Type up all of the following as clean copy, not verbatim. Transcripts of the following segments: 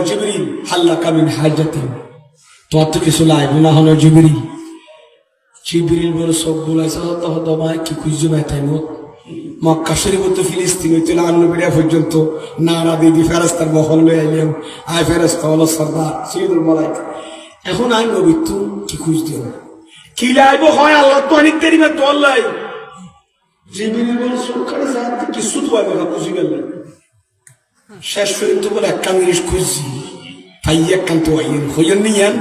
জিবরিল হাল্লাকা মিন হাজাতিন, তোর তো কিছু লাগবে না হলো জিবরিল। জিবরিল বলে সব বলাইছে হত মায় কি খুঁজে মায় তাই মত মক্কা শরীফ তো ফিলিস্তিন হইতে নবীরা পর্যন্ত নানা দিদি ফেরেস্তার মহল লয়ে আইলাম। আয় ফেরেস্তা হলো সর্দার সৈয়দুল মালাইকা। এখন আই নবী তুই কি খুঁজ দিও কি লাইব হয় আল্লাহ তো অনেক দেরি মে তোর লাই। জিবরিল বলে সরকারে জানতে কিছু তো পাইবে না খুঁজি গেল। শেষ পর্যন্ত বলে এক কান জিনিস খুঁজছি ভাই এক কান তো আইন হইন নিয়ান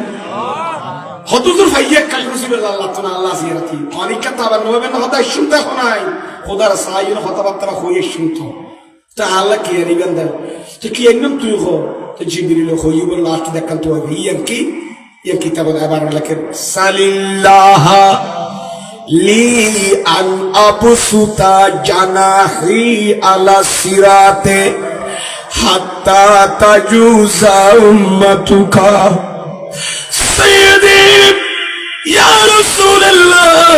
হতুর ভাই এক কান খুঁজি বলে আল্লাহ তো না আল্লাহ সিয়ে রাখি অনেক কথা আবার নবেন না হতাই শুনতে এখন নাই খোদার সাইন কথাবার্তা হয়ে শুনতো তা আল্লাহ কি নিবেন দেন তো কি একদম তুই হো তো জিবরিল হই বলে লাস্ট দেখান তো ইয়ান কি ইয়ান কিতাব আবার লেখেন সালিল্লাহ লি আন আবসুতা জানাহি আলা সিরাতে হাত্তা তাজুজা উম্মাতুকা সাইয়্যিদি ইয়া রাসূলুল্লাহ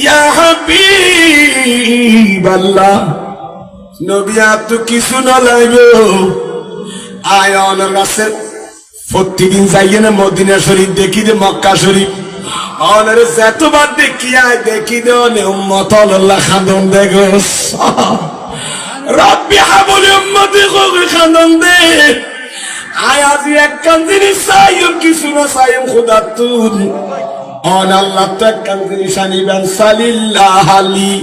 ইয়া হাবিবাল্লাহ। নবী এত কিছু না লাগবে আয়ন রাসেল প্রতিদিন যাইয়ে না মদিনা শরীফ দেখি দে মক্কা শরীফ অনের যতবার দেখি আয় দেখি দে অনে উম্মত আল্লাহ খাদম দেখো রব্বি হাবলি উম্মতি খাদম দে আয় আজি এক কান জিনিস চাইও কিছু না চাইও খোদা তুই অন আল্লাহ তো এক কান জিনিস আনিবেন সালিল্লাহ আলী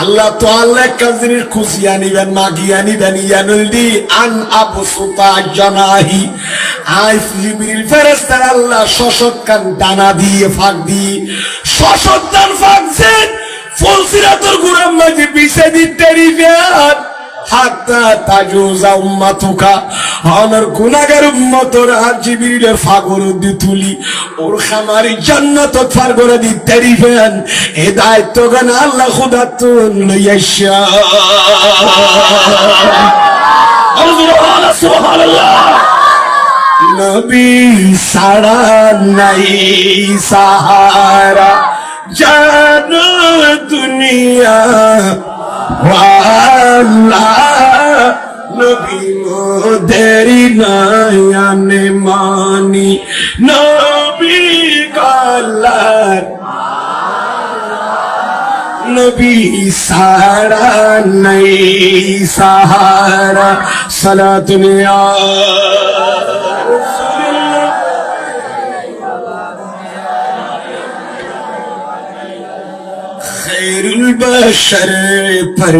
আল্লাহ তো আল্লাহ এক কান জিনিস খুশি আনিবেন মাগিয়ে আনিবেন ইয়ানুলদি আন আবসুতা জানাহি আই জিবরিল ফেরেশতার আল্লাহ শশক কান দানা দিয়ে ফাঁক দিয়ে শশক দান ফাঁকছে ফুলসিরাতুল গুরাম মাঝে বিছে দিতে রিফাত হাত্তা তাজুজা উম্মাতুকা আমার গুনাহগার উম্মতরা জিবরিলের ফাগর দি তুলি ওর খামারি জান্নাত ফার করে দিতে রিফান এ দায়িত্ব গান আল্লাহ খোদা তুন লইয়াশা সুবহানাল্লাহ। নবী সারা নাই সাহারা জানো দুনিয়া আল্লাহ নবী মোদেরি নয়নে মানি নবী কালার নবী সারা নাই সাহারা সালাতুন ইয়া खैरुल बशर पर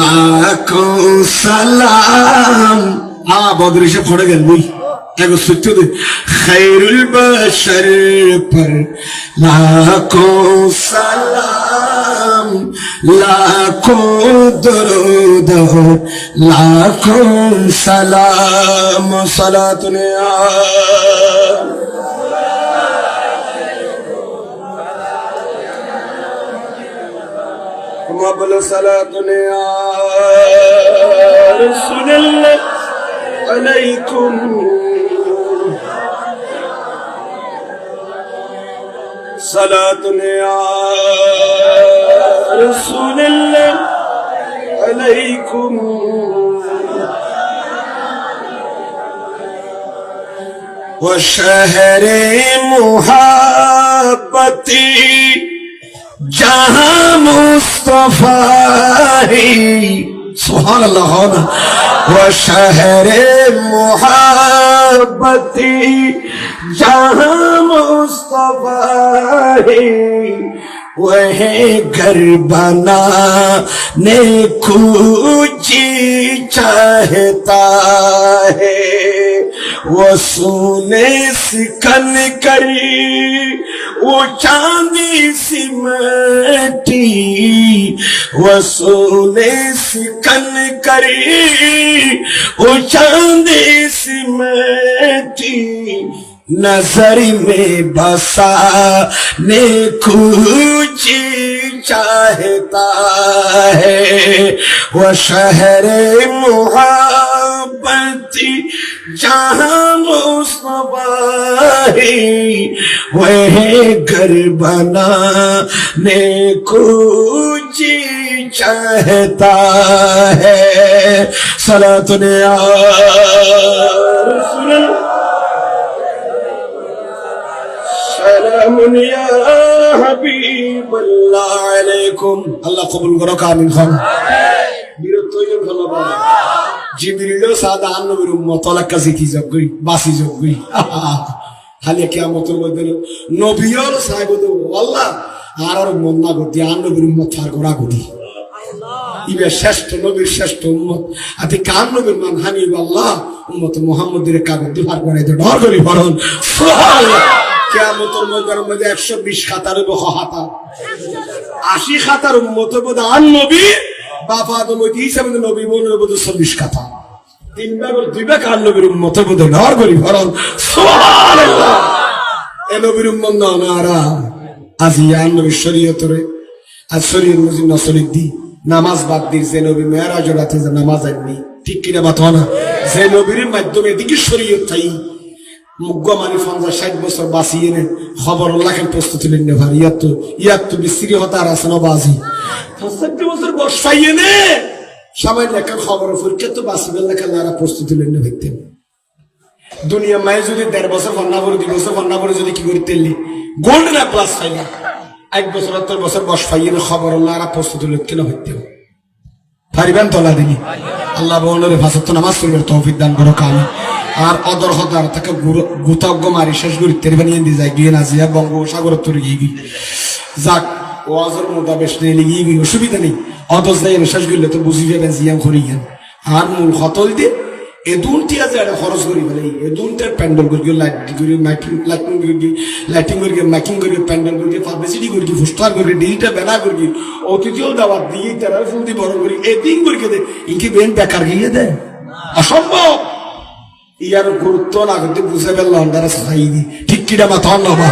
लाखों सलाम बदरी से पड़ गए नहीं एगो सोचो दे खैरुल बशर पर लाखों सलाम लाखों दरूद लाखों सलाम सलातुन या बोलो सलातुन या रसूलुल्लाह अलैकुम सलातुन या रसूलुल्लाह अलैकुम व शहरे मुहब्बती जहां मुस्तफा है सुभान अल्लाह व शहरे मुहब्बती जहां मुस्तफा है वह घर बनाने कुछ चाहता है वो सोने सिकन करी वो चांदी सिमटी वो सोने सिकन करी वो चांदी सिमटी नजर में बसाने कुछ चाहता है वो शहर मुहब्बती जहां मुस्तफा है वह घर बनाने कुछ चाहता है सलातुन या হাবিবাল্লাহ আলাইকুম। আল্লাহ কবুল করো, আমিন খান। বিরত হইলেন ধন্যবাদ। জিবরিল সাদা নবীর উম্মত আলাকা জিকি জগই বাসি জগই খালি কিয়ামতের মধ্যে নবীর সাহেব আল্লাহ আর মন না গতি আর নবীর উম্মত ফার করা গতি ইবে শ্রেষ্ঠ নবীর শ্রেষ্ঠ উম্মত আতি কার নবীর মান হানিব আল্লাহ উম্মত মুহাম্মদের কাগজ ফার করে দে ডর করি ফরন সুবহানাল্লাহ। কিয়ামতের মধ্যে 120 খাতার হাতা 80 খাতার উম্মত বদা আর নবী বাবা আদম ওই হিসাবে নবী বলবে বোধ 40 কথা 3 ভাগ 2 ভাগ আর নবীর উম্মত বোধ নর করি ফরন সুবহানাল্লাহ। এ নবীর উম্মত নারা আজিয়ান নবীর শরীয়তরে আর শরীয়ত মুজিব নসলিক দি নামাজ বাদ দি যে নবী মেরাজ রাতে যে নামাজ আননি ঠিক কিনা বাতো না যে নবীর মাধ্যমে দিকে শরীয়ত তাই মুগ্গ মানে 50-60 বছর বাঁচিয়ে নে খবর লাখের প্রস্তুতি নেন না ভাই ইয়াত বিশ্রী হতার আসন বাজি 60 বছর বসাইয়ে নে সামান্য একটা খবর পরীক্ষা তো বাঁচিবেন না খেলারা প্রস্তুতি নেন না ভাইতেন দুনিয়া মায়ে যদি 1.5 বছর ফন্না করে 2 বছর ফন্না করে যদি কি করতে গোল্ড না প্লাস ফাইনা 1 বছর 70 বছর বস পাইয়ে না খবর লারা প্রস্তুতি নেন কেন ভাইতেন পারিবেন তোলা দিনি আল্লাহ বলের ভাষাত নামাজ পড়বার তৌফিক দান করো কামি আর অদর হদার তাকে গুতজ্ঞ মারি শেষ করি তেরে বানিয়ে দিয়ে যায় গিয়ে না জিয়া বঙ্গোপসাগর তৈরি গিয়ে গিয়ে যাক ওয়াজের মোতাবেশ নিয়ে গিয়ে গিয়ে অসুবিধা নেই অদর যাই শেষ করলে তো বুঝি যাবেন জিয়াম করি গেন আর মূল হতল দিয়ে এ দুনটি আছে একটা খরচ করি ফেলে এ দুনটার প্যান্ডেল করি লাইটিং করি লাইটিং করি মাইকিং করি প্যান্ডেল করি পাবলিসিটি করি পোস্টার করি ডিজিটাল ব্যানার করি অতিথিও দাওয়াত দিয়ে তারা ফুল দিয়ে বড় করি এ দিন করি দে ইনকি বেন বেকার গিয়ে দেয় অসম্ভব ইয়ার গুরুত্ব না করতে বুঝে ফেললাম তারা সাই দি ঠিক কিনা মাথা নবা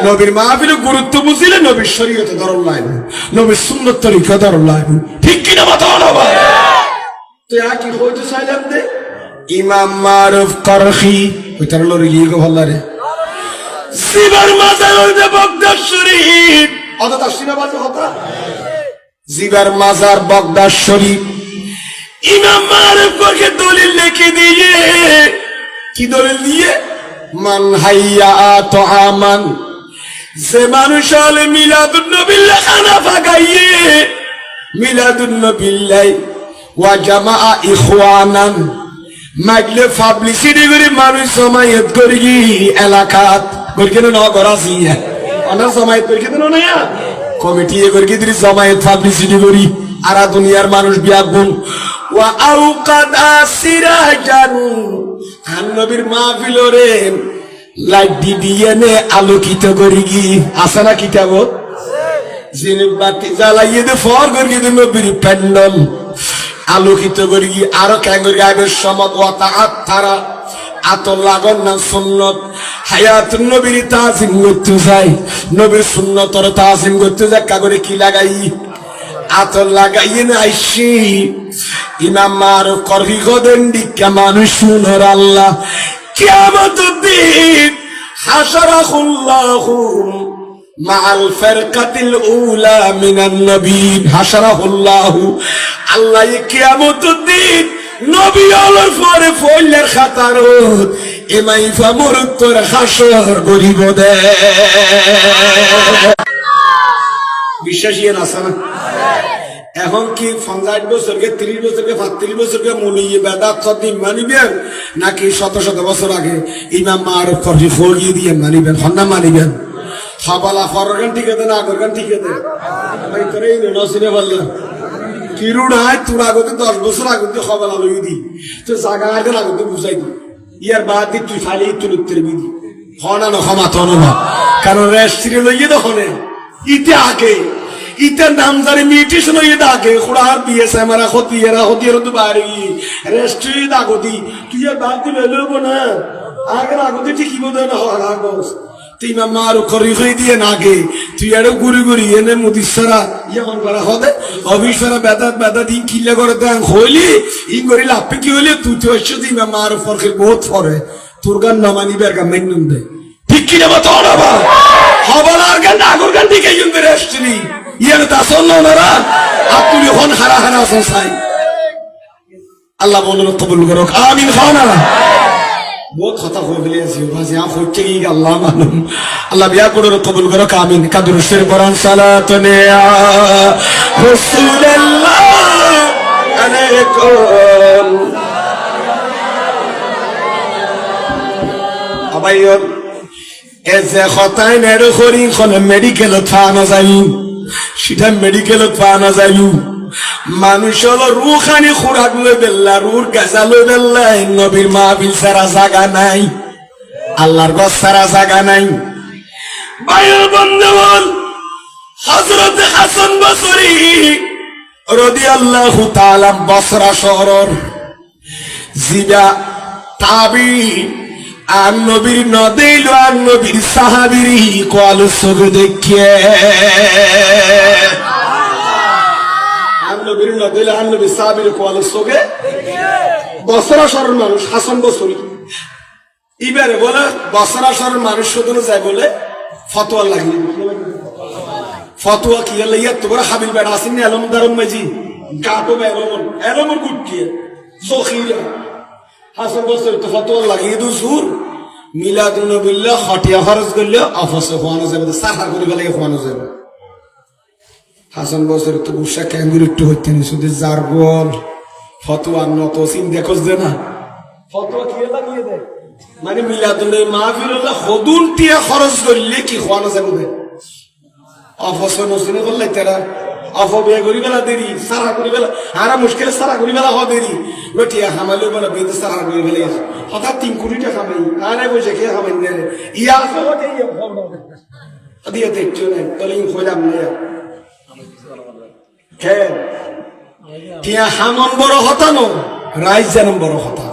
নবীর মাহফিলে গুরুত্ব বুঝিলে নবীর শরীয়তে ধরন লাইব নবীর সুন্নত তরিকা ধরন লাইব ঠিক কিনা মাথা নবা তো কি হইতে চাইলাম দে ইমাম মারুফ করখি ওইটার লরি গিয়ে গো ভাল্লারে জিবার মাজার হইতে বগদাদ শরীফ অত তাসিনা বাজে কথা জিবার মাজার বগদাদ শরীফ ইমাম মারুফ করকে দলিল লিখে দিয়ে কি দলিল দিয়ে মান হাইয়া তো আমান যে মানুষ হলে মিলাদুন নবিল্লাহ খানা ফাগাইয়ে মিলাদুন নবিল্লাহ ওয়া জামাআ ইখওয়ানান মাগলে পাবলিসিটি করে মানুষ জমায়েত করি এলাকাত করকে না করাছি অনার জমায়েত করকে না না কমিটি করকে দিলি জমায়েত পাবলিসিটি করি আরা দুনিয়ার মানুষ বিয়াগুন ওয়া আওকাদা সিরাজান আর নবীর মাহফিলরে লাইট দিয়ে নে আলোকিত করি কি আছে না কিতাব জিনে বাতি জ্বালাইয়ে দে ফর করি দে নবীর প্যান্ডেল আলোকিত করি আরো কেন করি আগের সমত ওয়া তাআত্তারা আত লাগন না সুন্নত হায়াত নবীর তাজিম করতে যাই নবীর সুন্নতর তাজিম করতে যাই কাগরে কি লাগাই আত লাগাইয়ে না আইসি ইমাম মারুফ করহি গদেন দিকা মানুষ শুনর আল্লাহ কিয়ামতের দিন হাশারাহুল্লাহু মাআল ফারকাতিল উলা মিনান নবীন হাশারাহুল্লাহু আল্লাহ কিয়ামতের দিন নবী আলোর পরে ফইলের খাতারত ইমাই ফামরুত্তর হাসর গরিব দে বিশ্বাসী না সানা এখন কি 50 বছরকে 30 বছরকে 35 বছরকে মুলিয়ে বেদাত কদিন মানিবেন নাকি শত শত বছর আগে ইমাম মারুফ করহি ফগিয়ে দিয়ে মানিবেন হন্না মানিবেন হাবালা ফরগান ঠিক আছে না আগরগান ঠিক আছে ভাই করে নসিনে বললা কিরুড়ায় তোর আগতে 10 বছর আগতে হাবালা লই দি তো জায়গা আগে আগতে বুঝাই দি ইয়ার বাদ দি তুই খালি তুই উত্তর বিদি হনা না ক্ষমা তো না কারণ রেস্ট্রি লইয়ে দখনে ইতে আগে ইতার নাম জানি মিউটেশন হয়ে দাগে খুড়ার বিএসএ মারা হতিয়ারা তো বাইরে রেস্ট্রি দাগতি তুই আর বাদ দিলে লইব না আগে আগতে ঠিকই বোধ না হওয়ার আগস তুই মার করি হয়ে দিয়ে নাগে তুই আরো ঘুরি ঘুরি এনে মুদিসারা ইয়ন করা হদে অবিসারা বেদা দিন কিল্লা করে দেন হইলি ইন করি লাপে কি হইলি তুই তো এসে দিই মার ফরকে বহুত ফরে তোর গান নামানি বেরগা মেনুন দে ঠিক কি না বাতো না বা হবলার গান আগর গান দিকে ইন করে আসছিলি ইয়ার দাসন না আপনি হন হারা হারা সাই আল্লাহ বলেন কবুল করো আমিন খানা বহুত কথা কই ফেলে আছি ভাজি আ হচ্ছে কি আল্লাহ মালুম আল্লাহ বিয়া করে কবুল করো আমিন কাদরুশের কোরআন সালাতুন ইয়া রাসূলুল্লাহ আলাইকুম আবাইয়র এজে খতাই নের করি কোন মেডিকেল থানা যাই সেটা মেডিকেল পানা যাই মানুষ হলো রুখানি খুরাক লই বেল্লা রুর গাছা লই বেল্লা নবীর মাহফিল সারা জায়গা নাই আল্লাহর গছ সারা জায়গা নাই ভাইয়ের বন্ধুগণ হযরত হাসান বসরি রাদিয়াল্লাহু তাআলা বসরা শহর জিবা তাবি আর নবীর নদেইল আর নবীর সাহাবীর কোয়াল সগ দেখিয়ে আর নবীর নদেইল আর নবীর সাহাবীর কোয়াল সগে বসরা শহরের মানুষ হাসান বসরি এবারে বলে বসরা শহরের মানুষ শুধু যায় বলে ফতোয়া লাগিয়ে ফতোয়া কি লাইয়া তোরা হাবিল বেড়া আসেন আলমদারম মাঝি গাটো এলমন গুটিয়ে জখিরা হাসান বসরি তো ফতোয়া লাগিয়ে দু সুর মিলাদুন নবিল্লাহ খটিয়া খরচ করলে অফসে খোয়ানো যাবে সাহার করে গেলে খোয়ানো যাবে হাসান বসরি তো গুসা ক্যাঙ্গুর একটু হইতে নি শুধু যার বল ফতোয়া নত সিন দেখোস দে না ফতোয়া কি লাগিয়ে দেয় মানে মিলাদুন মাহফিল হলে হদুন টিয়া খরচ করলে কি খোয়ানো যাবে অফসে নসিনে করলে তারা অফ বিয়ে করি বেলা দেরি সারা করি বেলা আরা মুশকিল সারা করি বেলা হ দেরি লটিয়া হামালে বেলা বেদ সারা করি বেলা হঠাৎ 3 কোটি টাকা খামাই আরে বসে কে খামাই নে ইয়া আছে হতে ইয়া ভাবনা আদিয়া দেখছো না তলে কইলাম না কে টিয়া হামন বড় হতানো রাইজ জানম বড় হতা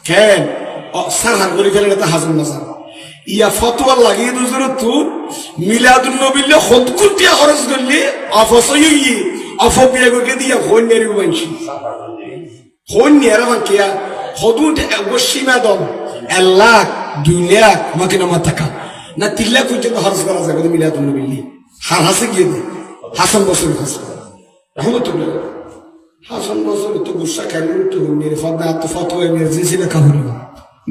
কে সারা করি বেলা তা হাজার মাসা ইয়া ফতোয়া লাগিয়ে দুজোর তুই মিলাদুন নবিল্লা খত কোটিয়া খরচ করলি অফসই অফবিয়া করে দিয়া হন নেরি বানছি হন নেরা বাকিয়া হদুন অবশ্যই দম 1 লাখ 2 লাখ মাকে না মাথাকা না 3 লাখ পর্যন্ত খরচ করা যাবে মিলাদুন নবিল্লি হার হাসে গিয়ে দে হাসান বসরি হাসান রহমতুল্লাহ হাসান বসরি তো গুসা খালি তো মেরে ফাদা তো ফতোয়া মেরে জিসিনা কাহুরি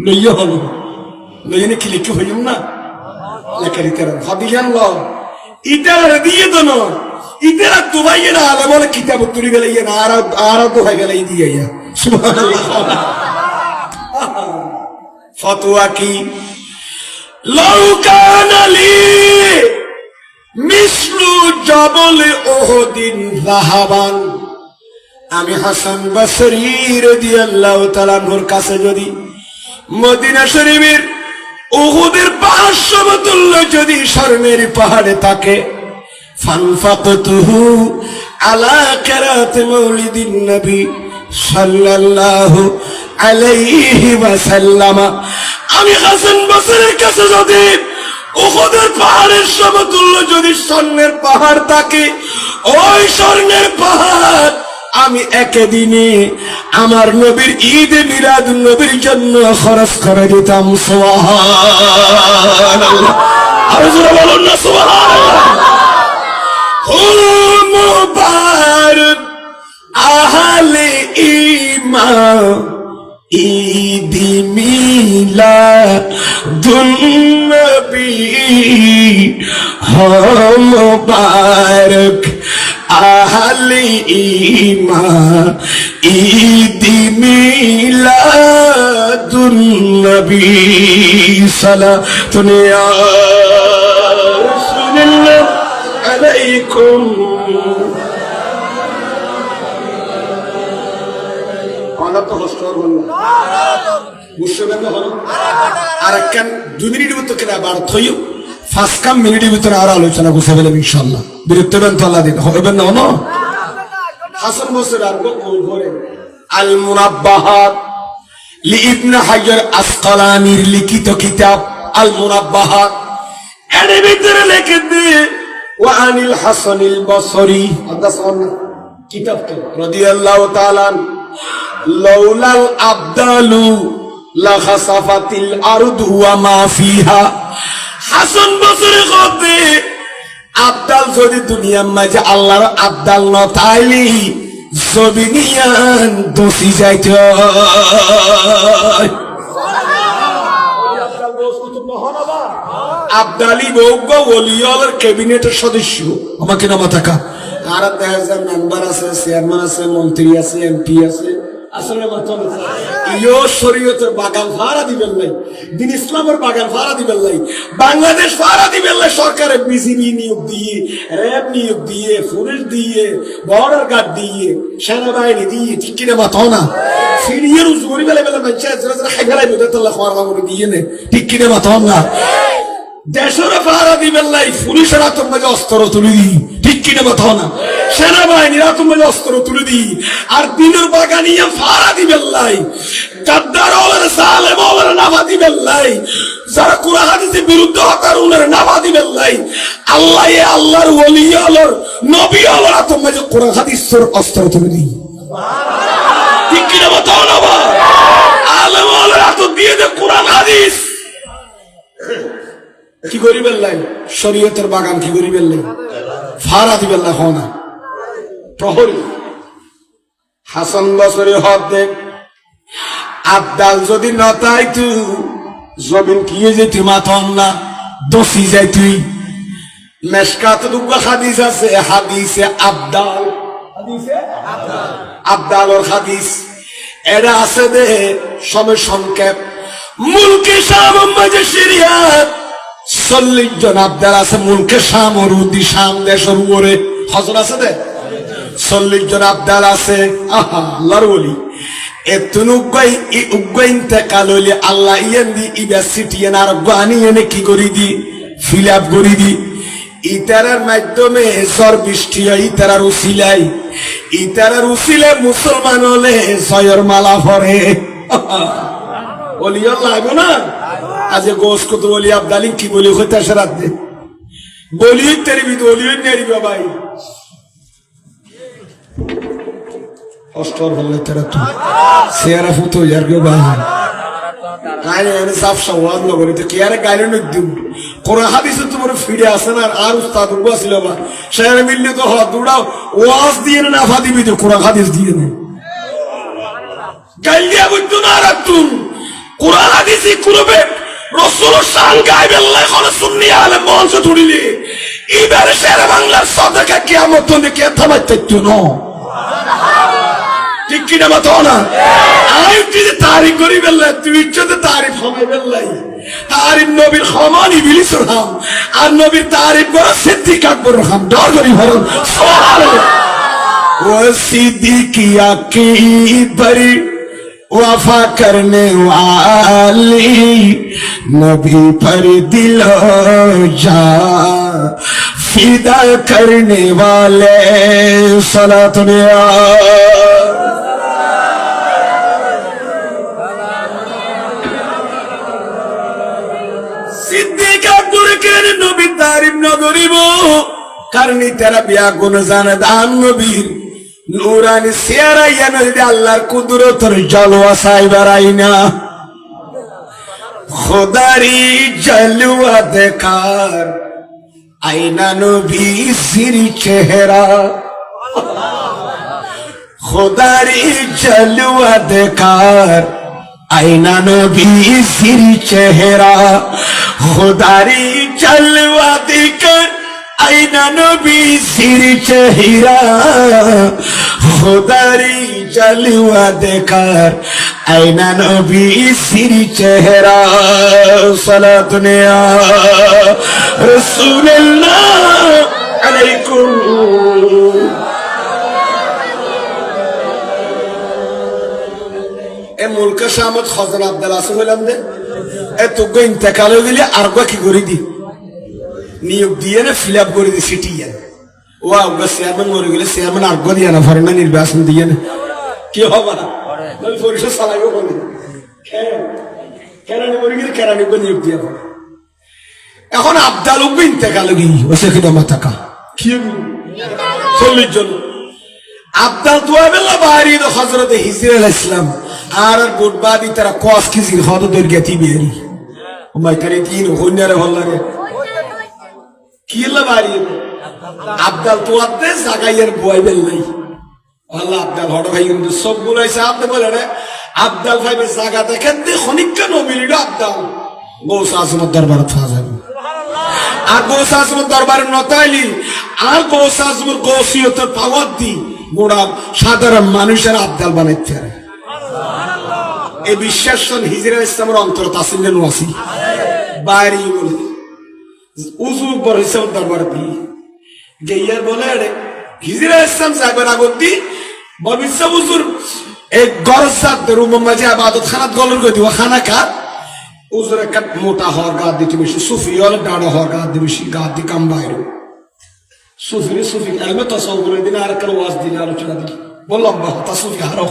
লইয়া হলো লইনে কি লিখে হইম না লেখারি তেরা ভাবিলেন ল ইটার দিয়ে দন ইটার দুবাইয়ে না আলে বলে কিতাব তুলি গেলে না আর দুবাই গেলে দিয়ে ইয়া সুবহানাল্লাহ ফতোয়া কি লাউ কানা লি মিসলু জাবল উহুদিন যাহাবান আমি হাসান বসরি রাদিয়াল্লাহু তাআলা নূর কাছে যদি মদিনা শরীফের উহুদের পাহাড় সমতুল্য যদি স্বর্ণের পাহাড়ে থাকে ফানফাকতুহু আলা কিরাত মাউলিদিন নবী সাল্লাল্লাহু আলাইহি ওয়াসাল্লাম আমি হাসান বসরির কাছে যদি উহুদের পাহাড়ের সমতুল্য যদি স্বর্ণের পাহাড় থাকে ওই স্বর্ণের পাহাড় আমি একদিনে আমার নবীর ঈদ মিলাদুন নবীর জন্য খরচ করে দিতাম সুবহানাল্লাহ আর জোরে বলুন না সুবহানাল্লাহ মুবারক আহলে ঈমান ঈদ মিলাদুন নবী মুবারক আহলে ঈমান ঈদ মিলাদুন নবী সালাতুন ইয়া রাসূলুল্লাহ আলাইকুম আনা তো হস্তর বললাম মুশকিল হলো আর কেন 2 মিনিটের মতো কেন বার থইও 5 মিনিটের ভিতরে আর আলোচনা করতে বললাম ইনশাআল্লাহ বিরক্ত হবেন তো আল্লাহ দিন হবেন না না হাসান বসরি আর কোন করে আল মুনাব্বাহাত লি ইবনে হাজার আসকালানির লিখিত কিতাব আল মুনাব্বাহাত এর ভিতরে লিখে দিয়ে ওয়া আনিল হাসানিল বসরি আদাসন কিতাব তো রাদিয়াল্লাহু তাআলা লাউলাল আবদালু লা খাসাফাতিল আরদু ওয়া মা ফিহা হাসান বসরি কতে আবদাল যদি দুনিয়ার মাঝে আল্লাহর আবদাল ন তাইলি জবিনিয়ান দোষী যাইত আব্দালি বৌগ ওলিয়লের ক্যাবিনেটের সদস্য আমাকে নামা থাকা আর দেখা যায় মেম্বার আছে, চেয়ারম্যান আছে, মন্ত্রী আছে, এমপি আছে। আসলে ইয়ো শরীয়তের বাগান ভাড়া দিবেন নাই, দিন ইসলামের বাগান ভাড়া দিবেন নাই, বাংলাদেশ ভাড়া দিবেন নাই। সরকারের বিজিবি নিয়োগ দিয়ে, র্যাব নিয়োগ দিয়ে, পুলিশ দিয়ে, বর্ডার গার্ড দিয়ে, সেনাবাহিনী দিয়ে, ঠিক কিনা মাথাও না ফিরিয়ে রুজ করি বেলা বেলা মানুষ খাই ফেলাই বোধ দিয়ে নে, ঠিক কিনা মাথাও না। দেশের পাহারা দিবেন নাই, পুলিশের আতঙ্কে অস্ত্র তুলে দিই, ঠিক কিনা মাথাও না। সেনাবাহিনীর আতঙ্কে অস্ত্র তুলে দিই, আর দিনের বাগানিয়া পাহারা দিবেন নাই। গাদ্দার ওদের সালেম ওদের নামা দিবেন নাই, যারা কুরআন হাদিসের বিরুদ্ধে হতার ওদের নামা দিবেন নাই। আল্লাহ আল্লাহর ওলি আল্লাহর নবী আল্লাহর আতঙ্কে কুরআন হাদিসের অস্ত্র তুলে দিই, ঠিক কিনা মাথাও না। আলেম ওদের আতঙ্ক দিয়ে দে কুরআন হাদিস কি করি বেল্লাই, শরীয়তের বাগান কি করি বেল্লাই ফারা দিবেন না হনা প্রহরী। হাসান বসরি হদ দেখ আবদাল যদি নতাই তুই জমিন কি যেতি মাথন না দোষী যাই তুই। মেশকাত দুগ্গ হাদিস আছে, হাদিসে আবদাল, আবদালর হাদিস এরা আছে দে সময় সংক্ষেপ। মুলকে শাম মাঝে শরিয়াত 40 জন আবদাল আছে মুলকে শাম ও রুদি শাম দেশের উপরে হজর আছে দে 40 জন আবদাল আছে। আহা আল্লাহর ওলি এতুন উগ্গাই ইন্তেকাল হইলে আল্লাহ ইয়েন দি ইবা সিটিয়েন আর গানি এনে কি করি দি ফিল আপ করি দি। ইতারার মাধ্যমে ঝড় বৃষ্টি হয়, ইতারার উসিলাই, ইতারার উসিলে মুসলমান হলে জয়ের মালা পরে। ওলি আল্লাহ আইব না আজ গোস কত বলি আবদালি কি বলি হইতে আসে রাত দে বলি তেরিবি তো ওলি নেরিবি ভাই অষ্টর বললে তারা তুই সেরা ফুটো ইয়ার গো ভাই গাইলে এনে সাফ সওয়াদ লগরে তো কি আরে গাইলে নই দিম কোরআন হাদিসে তোমার ফিরে আসে না। আর উস্তাদ উবা ছিল বা শহরে মিললে তো হাত দুড়াও ওয়াজ দিয়ে না নাফা দিবি তো কোরআন হাদিস দিয়ে না গাইলিয়া বুঝতো না রাখতুন কোরআন হাদিসই করবে রাসূলের শান গায়বে আল্লাহ কোন সুন্নি আলেম মঞ্চ তুলিলে এবারে শেরে বাংলার সাদাকা কিয়ামত তুমি কে থামাইতে তুনো ঠিক কি না মাথাও না। আমি তুই তারিফ করি বেল্লা তুই ইচ্ছাতে তারিফ হবে বেল্লাই তারিফ নবীর ক্ষমান ইবলিসের হাম আর নবীর তারিফ করা সিদ্দিক আকবর হাম ডর করি ভরণ সুবহানাল্লাহ। ও সিদ্দিকিয়া কি বরি वफा करने वाली नबी पर दिल जा फिदा करने वाले सलातुन सिद्दीक अकबर के नबी तारीफ न करिब करनी तेरा बिया गुण जाने दान नबीर নুরানি চেহারাইয়া নদী আল্লাহর কুদরতের জলওয়া সাইবার আইনা খোদারি জলওয়া দেখার আইনা নবী সিরি চেহারা খোদারি জলওয়া দেখার আইনা নবী সিরি চেহারা খোদারি জলওয়া দেখার আইনা নবী সিরি চেহারা খুদারি জলওয়া দেখার আইনা নবী সিরি চেহারা সালাতুন ইয়া রাসূলুল্লাহ আলাইকুম। এ মুলকা শামত খজর আব্দুল আসিফ হইলাম দে এ তুগো ইন্তেকাল হয়ে গেলে আর কি করে দি নিয়োগ দিয়ে না ফিল আপ করে দি সিটিয়া ও আগে চেয়ারম্যান মরে গেলে চেয়ারম্যান আগ্য দিয়ে না ফরেন নির্বাচন দিয়ে না কি হবে না পরিষদ চালাইব বলে কেরানি মরে গেলে কেরানি নিয়োগ দিয়ে হবে। এখন আবদাল উগ্র ইন্তেকাল গিয়ে ওসে কি দমা থাকা কি 40 জন আবদাল তো বেলা বাড়ি তো হযরত হিজর আলাইহিস সালাম আর বুধবাদি তারা কস কিজির হদ দরগাতি বেরি ও মাইতারি তিন হন্যারে হল্লারে কি লা বাড়ি আবদাল তো আতে জাগাইয়ের বয় বেল নাই আল্লাহ আবদাল হড় ভাই কিন্তু সব বলাইছে আপনি বলে রে আবদাল ভাইবে জায়গা দেখেন দে খনিকা নমিলিড আবদাল গৌস আজমের দরবার পাওয়া যাবে আর গৌস আজমের দরবারে নতাইলি আর গৌস আজমের গৌসিয়তের পাওয়ার দি গোড়া সাধারণ মানুষের আবদাল বানাইতে পারে এই বিশ্বাস হিজরা ইসলামের অন্তর তাসিলেন ওয়াসি বাইরে বলে উজু বড় হিসাব দরবার দি গেইয়ার বলে হিজরা ইসলাম সাহেবের আগত দি ভবিষ্যৎ উজুর এই গরজাত রুমের মাঝে আবাদত খানাত গলর করে দিব খানা খা উজুর একটা মোটা হওয়ার গা দিতে বেশি সুফি হলে ডাড়া হওয়ার গা দিয়ে বেশি গা দিয়ে কাম বাইরে সুফিরে সুফি এলমে তসাউরের দিনে আর একটা ওয়াজ দিনে আলোচনা দিই বললাম তা সুফি হারা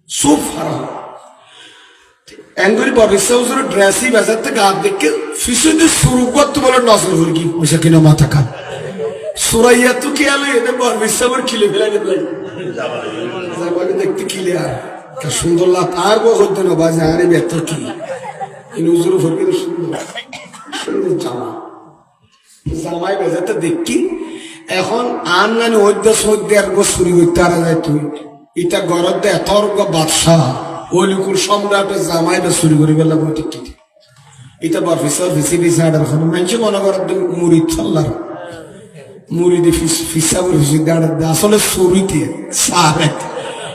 সুফ হারা এঙ্গুরি ভবিষ্যৎ উজুর ড্রেসই বেজাতে গা দেখে ফিসুদি শুরু করতে বলে নজর হরকি ওইসা কিনা মাথা খান সুরাইয়া তো কি আলো এদের ভবিষ্যৎ খিলে ফেলে দেখতে কিলে আর সুন্দর লাভ আর বউ হইতে না বাজে আরে বেতর কি হুজুর ফরকে সুন্দর সুন্দর জামা জামাই বেজাতে দেখি এখন আন নানি ওইদ্য সৌদ্য আর গো চুরি করতে আরা যায় তুই এটা গরত দে এত বাদশাহ ওলিকুল সম্রাটের জামাই বে চুরি করি বেলা বই ঠিক ঠিক এটা বরফিসর ফিসি ফিসা আডার খানো মানুষ মনে করার মুড়ি চল্লার মুড়ি দিয়ে ফিসা করে ফিসি দাঁড়ার আসলে চুরিতে সারে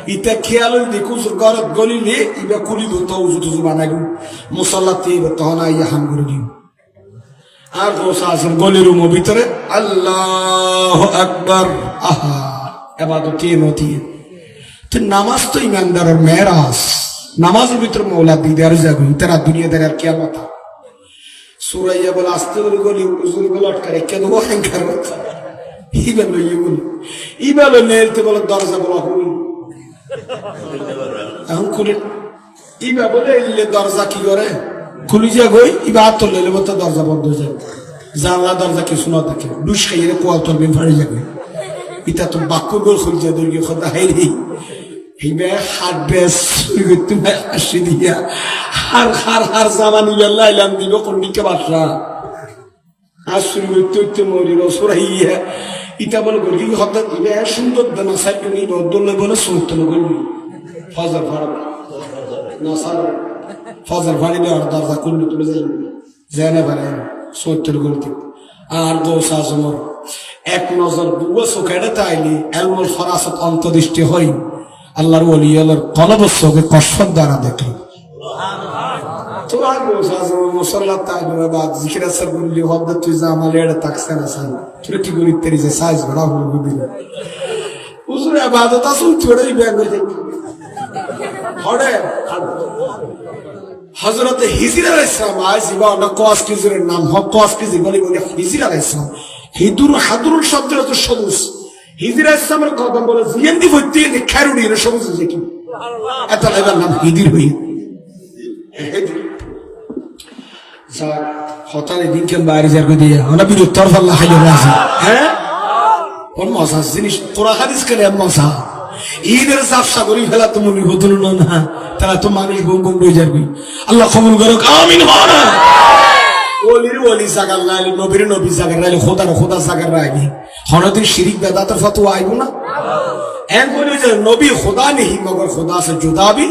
ইটা খেয়াল দেখু গরত গলিলে ইবা কুলি ধরতে উজু টুজু বানাই মুসল্লাতে এবার তখন আইয়া হাম করে দিও আর গোসা আসেন গলির রুমের ভিতরে আল্লাহ আকবার আহা এবাদত নতি তো নামাজ তো ইমানদারের মেরাজ নামাজের ভিতরে মৌলা দিদার যাবে তারা দুনিয়াদার আর কিয়ামত সুরাইয়া বলে আস্তে করে গলি উজুর বলে আটকারে কেন অহংকার কথা ইবেল ইবুল ইবেল নেলতে বলে দরজা বলা হুই এখন খুলে ইবা বলে এলে দরজা কি করে খুলি যা গই ইবা হাত তোলে তো দরজা বন্ধ হয়ে যাবে জানলা দরজা কিছু না থাকে দুষ খাইয়ে কোয়াল তলবে ফাড়ে যাবে ইটা তো বাক্য গোল খুলি যা দৈর্ঘ্য কথা হাইরি হিবে হাত বেশ তুমি আসি দিয়া হার হার হার জামা নিবে লাইলাম দিব কোনদিকে বাসা আর শুরু করতে উঠতে মরিল সরাইয়া ইটা বলে গলি হঠাৎ ইবে সুন্দর দানা সাইড নিয়ে বদলে বলে সুন্দর গলি ফজর ফাড়া না সার ফজর ফাড়ি দেওয়ার দরজা খুললে তুলে জেনে পারে সত্তর গলতি আর গৌসা আজমর এক নজর বুয়া চোখেড়ে তাইলি এলমল ফরাসত অন্তদৃষ্টি হই আল্লাহর ওলি আল্লাহর কলবের চোখে কসর দ্বারা দেখল তো আর গৌসা আজমর মুসল্লা তাইলে বাদ জিকির আসার বললি হদ্দ তুই যা আমার এড়ে তাকছে না সান তুই কি করি তেরি যে সাইজ বড়া হল দিল উজুর আবাদত আসুন ছোড়ই ব্যাগ হয়ে যাবে হড়ে হযরত হিজর আলাইহিস সালাম আইসিবা না কস কিজের নাম হক কস কিজি বলি বলি হিজর আলাইহিস সালাম হিদুর হাদুরুল শব্দের তো সবুজ হিজর আলাইহিস সালামের কথা বলে জিয়েন্দি ভর্তি খারুড়ি এর সবুজ যে কি এত লেবার নাম হিদির হই যা হতারে দিন কেন বাইরে যার কই দিয়া আমরা বিরত তরফ আল্লাহ হাইয়া রাজি হ্যাঁ কোন মজা জিনিস তোরা হাদিস করে মজা ঈদের ব্যবসা করি ফেলা তো মনে হতো না তারা তো মানুষ গুম গুম হয়ে যাবে আল্লাহ কবুল করুক আমিন হয় ওলির ওলি জাগার নাইলে নবীর নবী জাগার নাইলে খোদার খোদা জাগার রাখবি হনদিন শিরিক বেদাতের ফতোয়া আইব না এন বলে যে নবী খোদা নেই মগর খোদা সে জুদা भी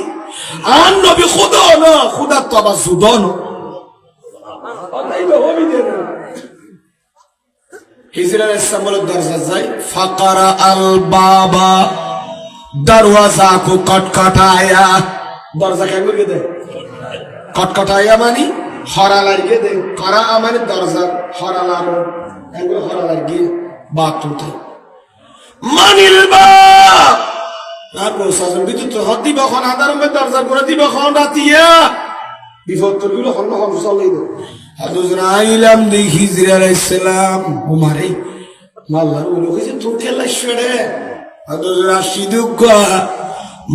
আন নবী খোদা না খোদা তো আবার জুদা না হিজর আলাইহিস সালামের দরজা যায় ফাকারা আল বাবা दरवाजा को कटकटाया दरजा क्या करके दे कटकटाया मानी हरा लगे दे करा मानी दरजा हरा लारो एंगो हरा लगे बात तुते मानिल बा आप साजन भी तो हद्दी बखन आदर में दरजा করে দিবে খন রাতিয়া বিপদ গুলো খন খন চলেই দে হযরত আইলাম দি হিজর আলাইহিস সালাম উমারে আল্লাহর ওলি কইছে তুই কেলা ছড়ে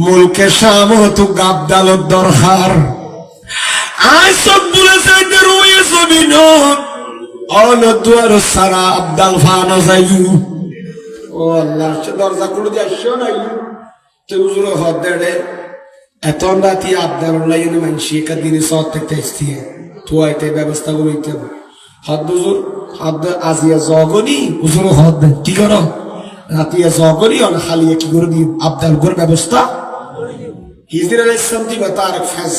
মুলকে শামতু গাবদালত দরকার আই সব বলে যাইতে রয়ে জমিন অলদুয়ার সারা আবদাল ফানো যাইউ ও আল্লাহ দরজা খুলে দিয়ে আসছো না তুই উজুর হদ্দেড়ে এত রাতি আবদাল লাইনে মানসি কা দিনে সত থেকে আসতিয়ে তুই আইতে ব্যবস্থা করিতে হদ উজুর হদ আজিয়া জগনি উজুর হদ কি করো রাতিয়া জগরি আর খালিয়ে কি করে দিই আবদাল করে ব্যবস্থা হিজর আলাইহিস সালাম দিবা তার ফাজ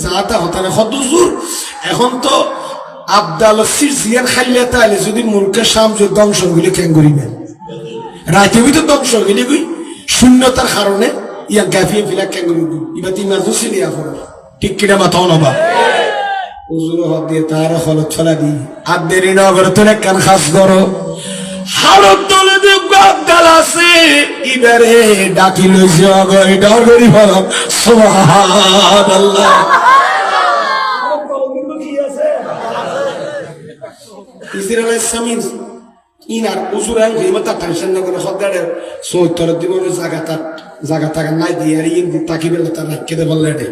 যাতা হতা না হদুজুর এখন তো আবদাল সিরজিয়ান খাইলে তাইলে যদি মুলকের সামজ ধ্বংস গুলি কেন করিবেন রাতে ভিতর ধ্বংস গেলে কই শূন্যতার কারণে ইয়া গাফিয়ে ফিলা কেন করিব ইবা তিন মাস ছিল এখন ঠিক কিনা মাথাও নবা হুজুর হদ দিয়ে তার হলত ছলা দি আর দেরি না করে তোরে কান খাস করো হালত দলে যে আবদাল আছে ইবারে ডাকি লইছে অগরি ডগরি বলো সুবহানাল্লাহ ইসরায়েল সামিন ইনার উজুরান গিমতা টেনশন না করে হদারে সোতর দিবর জায়গা টাকা নাই দিয়ে আর ইন তাকিবেল তা রাখকে দে বললেডে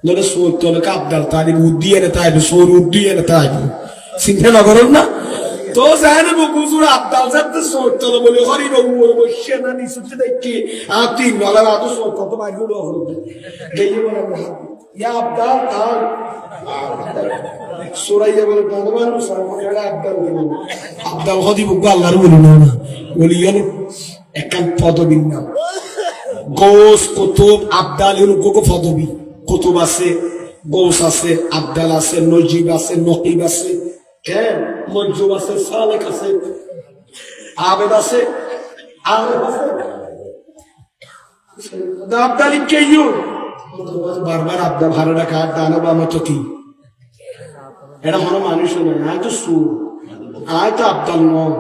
নলে সোতর কা আবদাল তারি বুদ্ধিয়ে না তাই সোর উদ্দিয়ে না তাই চিন্তা না করুন না তো জানে বুজুর আবদাল যাতে সোতর বলে হরি বাবু বসে না নিচে দেখি আতি নলা আত সোতর তো মাইগুলো হলো গেই বলে ইয়া আবদাল তার সুরাইয়া বলে ভগবান সর্বকালে আবদাল দিবেন আবদাল হদি বুক আল্লাহর বলি না বলি এর একান পদবী নাম গোস কুতুব আবদাল এর গোগো পদবী কুতুব আছে গোস আছে আবদাল আছে নজিব আছে নকিব আছে কেন মনজুব আছে সালেক আছে আবেদ আছে আবদাল কে ইউ বারবার আবদাল হারাটা কাট দানা বামা তো কি এটা কোনো মানুষ নয় আয় তো সুর আয় তো আবদাল নয়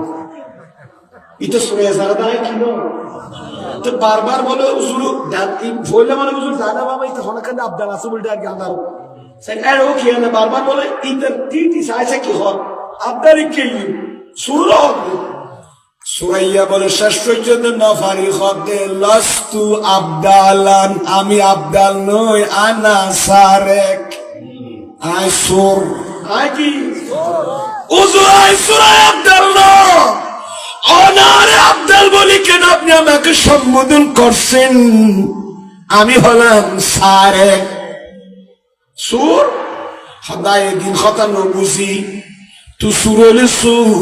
ইতো সুরে সারা দায় কি তো বারবার বলে উজুরু বললে মানে উজুর দাদা বাবা ইতো হনকান্ড আবদাল আছে বলতে আর গান্দার এর ও কি না বারবার বলে ইতো তিনটি সাইছে কি হল আবদাল কি সুর সুরাইয়া বলে শেষ পর্যন্ত নফারি হদে লস্তু আবদালান আমি আবদাল নই আনা সারেক আয় সুর আয় কি উজুর আয় সুরাই আবদাল না অনারে আবদাল বলি কেন আপনি আমাকে সম্বোধন করছেন আমি হলাম সারেক সুর সদায় দিন কথা নবুঝি তু সুর হলে সুর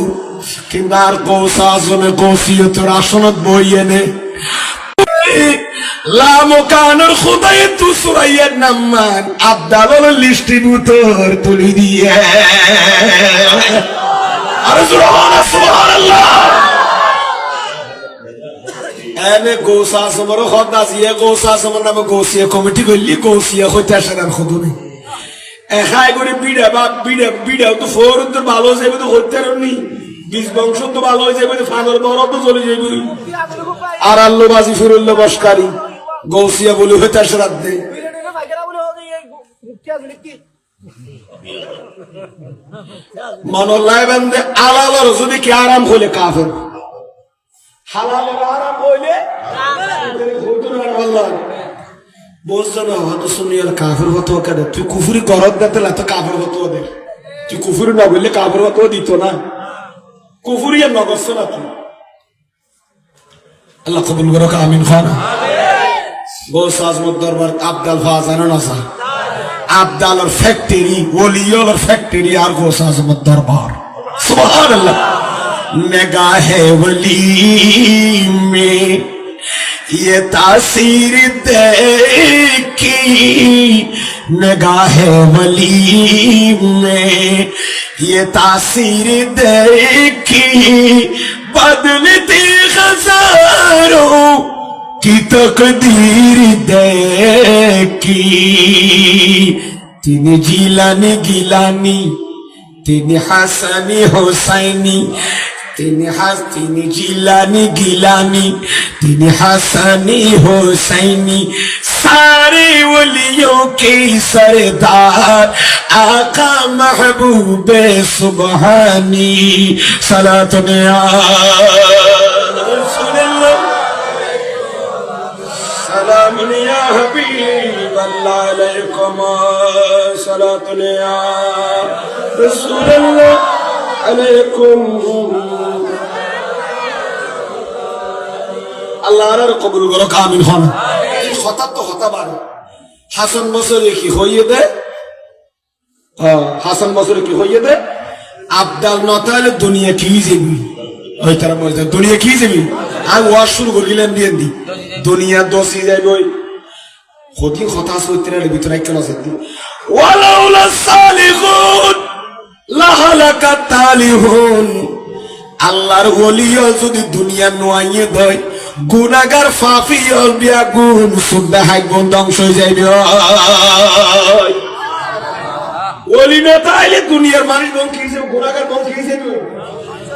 কিংবা আর কৌশা আসনে কৌশিও তোর আসনত বইয়ে নে লামকানোর খুদাই তু সুরাইয়ের নাম্মান আবদাল লিস্ট্রিবিউটর তুলি দিয়ে আরে সুবহানাল্লাহ এনে গোসা সমর খদা সিয়ে গোসা সমর নামে গোসিয়া কমিটি করলি গোসিয়া হইতে আসে না খুদুনি এখাই করে বিড়া তো ফোর ভালো যাবে তো হইতে পারি 20 বংশ তো ভালো হয়ে যাবে ফানোর বড় তো চলে যাবে আর আল্লো বাজি ফিরুল্লো বসকারী গৌসিয়া বলে হইতে আসে রাত দে মনল্লায় বান্ধে আলালার যদি কি আরাম হইলে কাফের হালালের আরাম হইলে বুঝছো না হয়তো শুনি কাফের হতো কেন তুই কুফুরি করত দিতে তো কাফের হতো ওদের তুই কুফুরি না বললে কাফের হতো দিত না কুফুরি আর নগরছ না তুই আল্লাহ কবুল করো আমিন খান গোস আজমত দরবার আবদাল ফাজানো নাসা আবদালর ফ্যাক্টরি ওলিয়র ফ্যাক্টরি আর গোস আজমত দরবার সুবহানাল্লাহ निगाहे वली में ये तासीर देखी निगाहे वली में ये तासीर देखी बदलती हजारों की तकदीर देखी तीन जिलानी गिलानी तीन हसनी हुसैनी तीन जिलानी गिलानी तीन हसनी हुसैनी सारे वलियों के सरदार आका महबूब सुबहानी सलातुन या रसूलल्लाह सलामुन या हबीब अल्लाह अलैकुम सलातुन या रसूलल्लाह अलैकुम আল্লাহর কবুল করো আমিন হন হঠাৎ তো হতাবার হাসান বছরে কি হইয়ে দে হাসান বছরে কি হইয়ে দে আবদাল নতালে দুনিয়া কি যাবি ওই তারা বলতে দুনিয়া কি যাবি আমি ওয়াজ শুরু করিলাম দিয়ে দি দুনিয়া দোষী যাইব হতি কথা সত্যের ভিতরে কেন আছে ওয়ালাউলা সালিহুন লাহালাকাত তালিহুন। আল্লাহর ওলিও যদি দুনিয়া নোয়াইয়ে দেয়, গুনাহগার ফাফি বিয়া গুণ সুদা হাইগুণ ধ্বংস হয়ে যাইবে। ওলি না তাইলে দুনিয়ার মানুষ ধ্বংস হয়ে যাবে, গুনাহগার ধ্বংস হয়ে যাবে।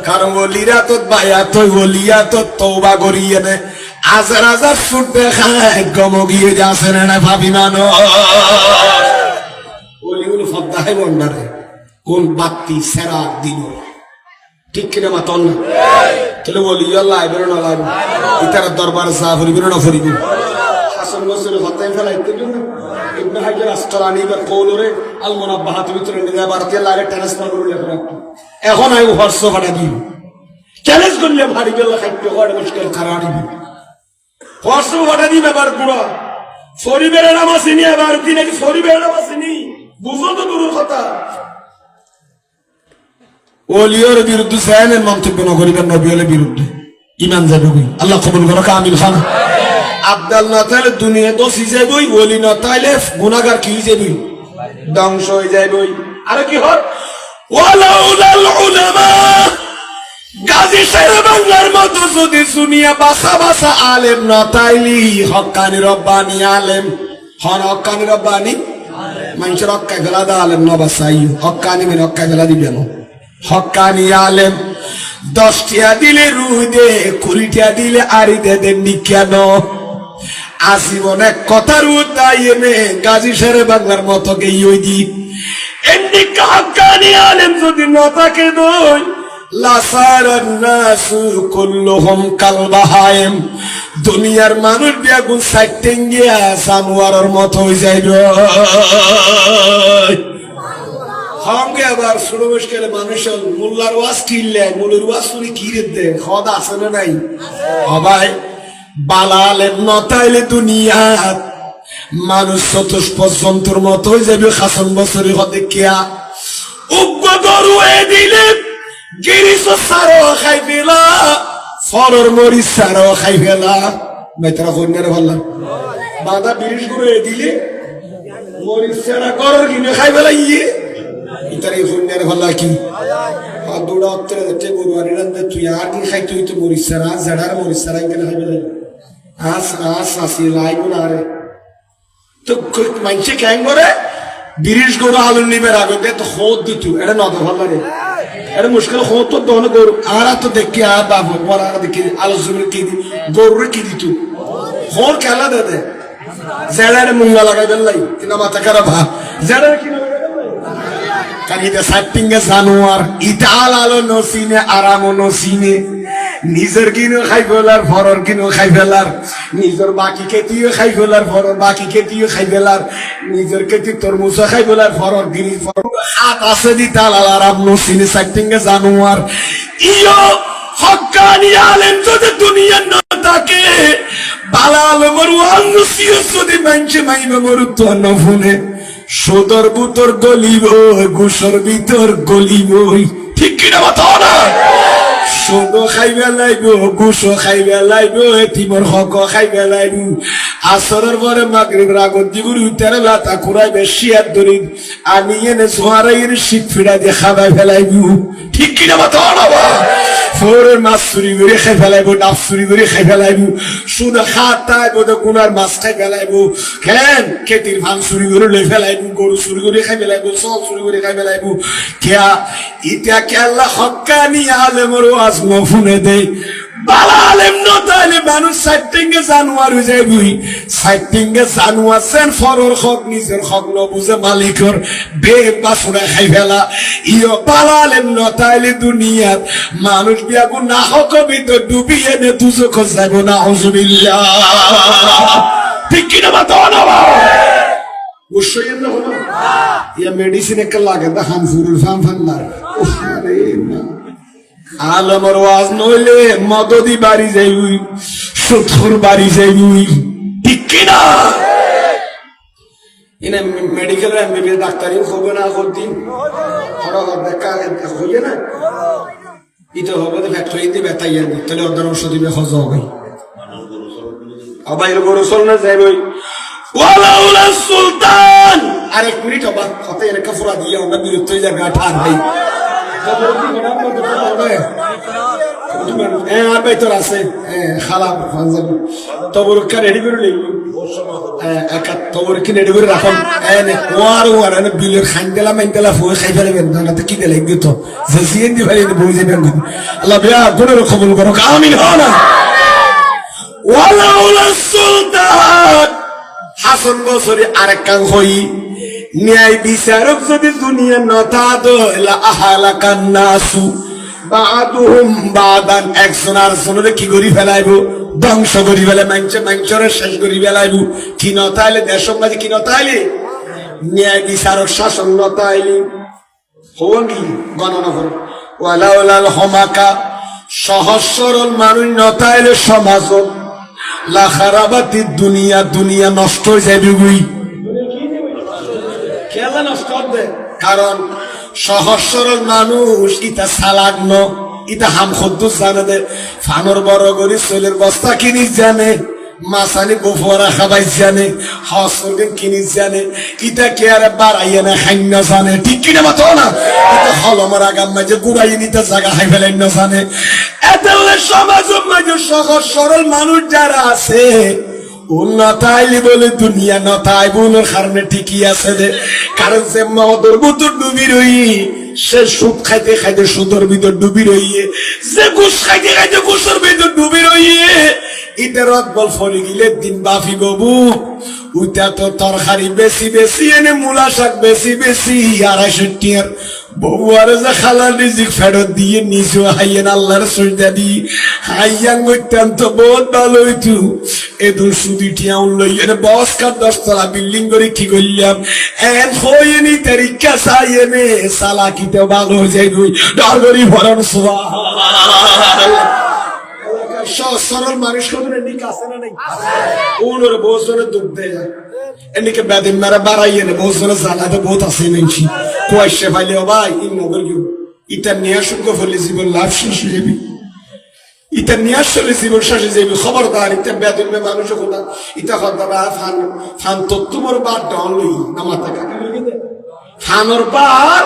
কারণ ওলিরা তো বায়াত ওলিয়া তো তওবা করিয়ে নেয়, হাজার হাজার সুদ দেখায় গমগিয়ে যাচ্ছে না ভাবি মানুষ। ওলিগুলো ফদ্দা হয় বন্ডারে কোন বাত্তি সেরা দিন, ঠিক কিনা মাতন না? তাহলে বলি আল্লাহ আইবের না লাইব ইতার দরবার যা ফরিবের না ফরিব। হাসান বসরে ফতাই ফেলাইতে জন্য ইবনে হাজার আসকালানি বা কওলরে আল মুনাব্বাহাত ভিতরে নিয়ে ভারতীয় লাইরে ট্রান্সফার করে লেখা। এখন আই হোয়াটসঅ্যাপ পাঠা দিই, চ্যালেঞ্জ করলে ভারী গেল খাইতে হয় মুশকিল খারাড়ি হোয়াটসঅ্যাপ পাঠা দিই। ব্যাপার পুরো ফরিবের নাম আসেনি, এবার দিনে কি ফরিবের নাম আসেনি, বুঝো তো দূরের কথা। ওলিয়র বিরুদ্ধে সায়ানের মন্তব্য ন করিবেন, নবীর বিরুদ্ধে ইমান যাবে কই? আল্লাহ কবুল করো কামিল খান। আব্দাল না তাইলে দুনিয়া দোষী যাইবই, ওলি না তাইলে গুনাহগার কি যাইবই, ধ্বংস হয়ে যাইবই। আর কি হয় ওয়ালাউলাল উলামা, গাজী শের বাংলার মতো যদি দুনিয়া বাসা বাসা আলেম না তাইলি হক্কানি রব্বানি আলেম হন। হক্কানি রব্বানি মানুষের হক্কায় ফেলা দা আলেম নবাসাই, হক্কানি মেনে হক্কায় ফেলা দিবেন। হক্কানি আলেম 10 টিয়া দিলে রুহ দে, 20 টিয়া দিলে আরি দে দেননি কেন? আজীবন এক কথার উদ্দাই এনে গাজী শের বাংলার মতো গেই ওই দি এমনি হক্কানি আলেম যদি না থাকে দই লাসারান নাসু কুল্লুহুম কাল বাহাইম, দুনিয়ার মানুষ বেগুন সাইটেন গিয়া জানোয়ারের মতো হয়ে যাইবে। সঙ্গে আবার ছোট মুশকিলে মানুষ মোল্লার ওয়াজ কিনলে মোল্লার ওয়াজ শুনে কি রে দেন খদ আছে না নাই? সবাই বালালেন নতাইলে দুনিয়াত মানুষ চতুষ্পদ জন্তুর মতো হয়ে যাবে। হাসান বছরে হতে কেয়া উগ্র গরু দিলে গিরিশ সারো খাই ফেলা, ফরর মরিচ সারো খাই ফেলা। বেতরা কন্যারে বললাম বাঁধা 20 গরু দিলে মরিচ সারা করর কিনে খাই ফেলা। ইয়ে ইতারে কন্যারে বললা কি দৌড়া উত্তরে যাচ্ছে গরু আনি রান্ধে তুই আর কি খাই, তুই তো মরিচ সারা জাডার মরিচ সারা কিনে খাই ফেলা। আস আস আসি লাইব না রে তো মানুষে ক্যাং করে 20 গরু আলু নিবে আগতে তো খোদ দিত। এটা নদর ভালো রে, এটা মুশকিল খোদ তো দহন গরু আর তো দেখি আর বাবু বড় দেখি আলোচনা কি দি গরুরে কি দিত খোর খেলা দে দে জেডারে মুঙ্গা লাগাই বেলাই কিনা মাথা খারাপ ভা জেডারে কিনা কানিতে সাইটিংয়ে জানোয়ার ইটাল আলো নসিনে আরামো নসিনে নিজের কিনো খাই ফেলার ফরর কিনো খাই ফেলার, নিজের বাকি খেতিও খাই ফেলার ফরর বাকি খেতিও খাই ফেলার, নিজের খেতি তরমুজও খাই ফেলার ফরর গিরি ফরর হাত আছে দি তালাল আরাম নসিনে সাইটিংয়ে জানোয়ার। ইয়ো হক্কানি আলেম যদি দুনিয়ার না থাকে বালাল মরু আনসিও যদি মানছে মাইবে মরু তো নফুনে সদর বুতর গলিব গুসর ভিতর গলিব। ঠিক কিনা কথা না? সদো খাইবে লাইব, গুসো খাইবে লাইব, এতিমর হক খাইবে লাইব। আসরের পরে মাগরিবের আগত দিগুরি উত্তরে লাতা কুরাইবে শিয়ার দরিদ আনি এনে সোয়ারাইয়ের শীত ফিরা দিয়ে খাবাই ফেলাইব। ঠিক কিনা কথা না? ফোরের মাছ চুরি করে খাই ফেলাইব, ডাব চুরি করে খাই ফেলাইব, শুধু খাতায় বোধ গুনার মাছ খাই ফেলাইব, খেন খেতির ধান চুরি করে লই ফেলাইব, গরু চুরি করে খাই ফেলাইব, চল চুরি করে খাই ফেলাইব। খেয়া ইটা কেলা হক্কানি আলেমর ওয়াজ মফুনে দেয় বালা আলেম নতাইলে মানুষ সাইটিংয়ে জানোয়ার হয়ে যায়। বুই সাইটিংয়ে জানোয়ার সেন ফরর হক নিজের হক ন বুঝে মালিকর বেগ বাসুরা খাই ফেলা। ইয় বালা আলেম নতাইলে দুনিয়াত মানুষ বিয়াগু না হক ভিতর ডুবিয়ে নে দুজক যাব না হুজুবিল্লাহ। ঠিক কিনা মাতো না অবশ্যই না হলো ইয়া মেডিসিন একটা লাগে দা হামফুরুল ফামফান্নার ওরে না আলমর ওয়াজ নইলে মদদি বাড়ি যাইবি, সুথুর বাড়ি যাইবি। ঠিক কিনা? এনে মেডিকেল এমবিবিএস ডাক্তারি হবে না করদিন হঠাৎ দেখা হইলে না ইতো হবে তো ফ্যাক্টরিতে বেতাইয়া দি তাহলে অর্ধার ওষুধ দিবে হজ হবে আবার গরু চল না যাইবই ওয়ালাউলা সুলতান। আরেক মিনিট অবাক কথা এর কাফরা দিয়ে আমরা বিরক্ত হয়ে যাবে ঠার ভাই। আর ভাই তোর আছে খালা পাঞ্জাবি তবরকা রেডি করে নিই একা তবরকি রেডি করে রাখুন ওয়ার বিলের খান দিলা মাইন দিলা ফুয়ে খাই ফেলবেন না তো কি দিলে গিয়ে তো যে সিএন দি ভাই বই যাবেন আল্লাহ বিয়া কোন কবুল করো আমিন হও না। ওয়ালাউলা সুলতান হাসান বসরি আরেক কাং হই ন্যায় বিচারক যদি দুনিয়া নথাদ লা আহালাকান নাসু বাদুহুম বাদান একজন আর জনের কি করি ফেলাইব ধ্বংস করি ফেলে মাঞ্চরে শেষ করি ফেলাইব কি নতাইলে দেশবাদী কি নতাইলে ন্যায় বিচারক শাসন নতাইলে হবি গণনা করো ওয়ালাউলাল হমাকা সহজ সরল মানুষ নতাইলে সমাজ লা খারাবাতি দুনিয়া দুনিয়া নষ্ট হয়ে যাবে গুই খেলা নষ্ট হবে কারণ সহজ সরল মানুষ ইটা সালাগ্ন ইটা হাম খদ্দুস জানে দে ফানোর বড় গরি চলের বস্তা কিনিস জানে মাসানি গোফরা খাবাই জানে হসরগেন কিনিস জানে ইটা কে আর বাড়াইয়ে না খাইন জানে ঠিক কিনা মতো না ইটা হলমর আগাম মাঝে গুড়াই নিতে জায়গা হাই ফেলেন না জানে এতলে সমাজ মাঝে সহজ সরল মানুষ যারা আছে উন্নতাইলি বলে দুনিয়া নতাই বোনের কারণে ঠিকই আছে রে কারণ সে মদর ভিতর ডুবি রই সে সুদ খাইতে খাইতে সুদর ভিতর ডুবি রইয়ে সে ঘুষ খাইতে খাইতে ঘুষের ভিতর ডুবি রইয়ে ইটার বল ফলে গিলে দিন বাফি বাবু উইটা তো তরকারি বেশি বেশি এনে মূলা শাক বেশি বেশি 250 টিয়ার বউ আর যে খালা রিজিক ফেরত দিয়ে নিজে হাইয়েন আল্লাহর সজদা দি হাইয়ান গইতাম তো বহুত ভালো হইতু এদুর সুদি টিয়াউন লইয়ের বস কার 10 তলা বিল্ডিং করে কি করলাম এন হইনি তরিকা সাইয়েনে সালাকিতে ভালো হয়ে যাই দুই ডরগরি ভরণ সুবহানাল্লাহ সরল মানুষ কোনের নিক আছে না নাই ওনর বসরে দুধ দেয় এনিকে বেদিন মারা বাড়াইয়ে নে বসরে জালাতে বহুত আছে নেছি কোয়াইছে ভাইলে ভাই ইন নগর গিয়ে ইটা নিয়া শুকো ফলে জীবন লাভ শেষ হয়ে যাবে ইটা নিয়া চলে জীবন শেষ হয়ে যাবে খবরদার ইটা বেদিন মে মানুষ কোনা ইটা খবরদার ফান তো তোমার বাদ ডাউন লই না মাথা কাকে লই দে ফানর বার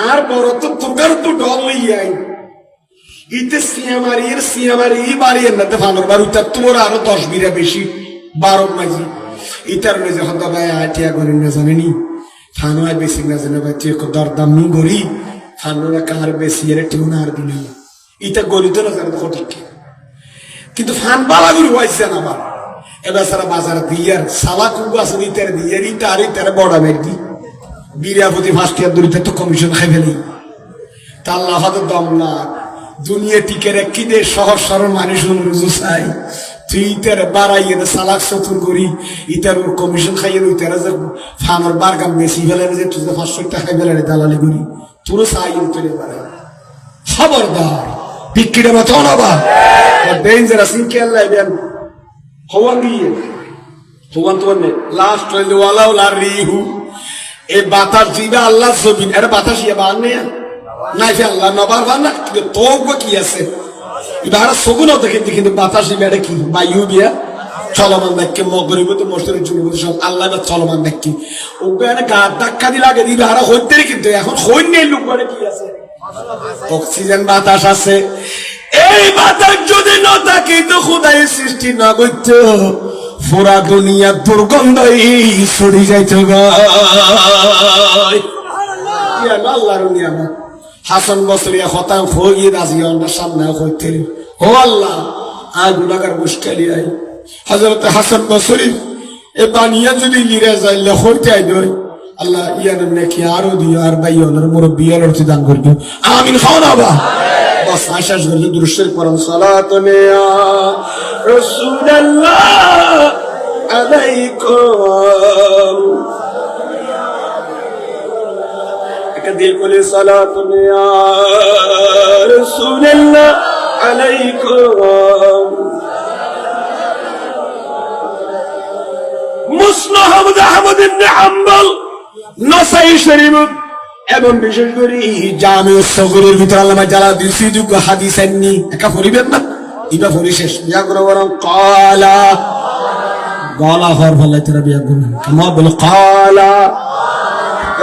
আর বড় তো তোকার তো ডাউন লই আই ইতে সিয়ামারি বাড়িয়ে না ফানোর বার উত্তর তোমার আরো 10 বিরা বেশি 12 মাঝি ইতার লই যখন তো ভাই আটিয়া করেন না জানেনি ফানো আর বেশি না জানে ভাই তুই দরদাম নি গরি ফানোরা কার বেশি এর টিউন আর দিলি ইতা গরি তো না জানে তো ঠিক কিন্তু ফান বালা গরি হইছে না বা এবার সারা বাজার দিয়ার সালা কুগু আছে ইতার দিয়ার ইতার বড় মেদি বিরাপতি ফার্স্ট ইয়ার দরিতে তো কমিশন খাই ফেলি তা আল্লাহ হাতে দম না দুনিয়া টিকে রেখি দে সহজ সরল মানুষ রুজু চাই তুই ইতার বাড়াইয়ে সালাক চতুর করি ইতার ওর কমিশন খাইয়ে ইতারা যে ফানোর বারগাম বেশি ফেলে যে তুই 500 টাকা ফেলে দালালি করি তোরও চাই চলে পারে খবরদার বিক্রিটা মতো না বা ডেঞ্জারাস ইনকে আল্লাহ দেন হওয়ান দিয়ে হওয়ান তো নে লাস্ট হইল ওয়ালাউ লারিহু এ বাতাস দিবা আল্লাহ জমিন এর বাতাস ইয়া বানে নাই ফে আল্লাহ নবার বানা কিন্তু তোগো কি আছে ইবারা সগুনো দেখে কিন্তু বাতাস দিবা কি বায়ু দিয়া চলমান দেখে মগরিব তো মশরির জন্য সব আল্লাহ বা চলমান দেখি ওখানে গা ধাক্কা দি লাগে দিবা আর হইতে কিন্তু এখন হই নেই লোক বলে কি আছে অক্সিজেন বাতাস আছে এই বাতাস যদি না থাকে তো খোদায়ের সৃষ্টি না করতো পুরা দুনিয়া দুর্গন্ধই ছড়ি যাইতো গো আল্লাহর নিয়ামত হাসান বসরিয়া খতাম হইয়ে রাজিয়ানের সামনে হইতে ও আল্লাহ আ গুনাহগার মুশকিলি আই হযরত হাসান বসরি এ বানিয়া যদি লিরে যাইলে হইতে আই দই আল্লাহ ইয়ানের নেকি আরো দিও আর ভাইওনের মুরব্বিয়ার অর্থ দান করবে আমিন খাওয়াবা বস আশা করলে দুরুদের পড়ান সালাতুন ইয়া রাসূলুল্লাহ আলাইকুম দিল বলে সালাতুন ইয়া রাসূলুল্লাহ আলাইকুম মুসনাদ আহমদ ইবনে হাম্বল নাসাই শরীফ এবং বিশেষ করে জামিউস সগীরের ভিতর আল্লামা জালালউদ্দিন সিদ্দিক হাদিস আননি একা পড়িবেন না ইবা পরিশেষ ইয়া করে বরং ক্বালা গলা হর ফলাই তারা বিয়া করুন আমার বলে কালা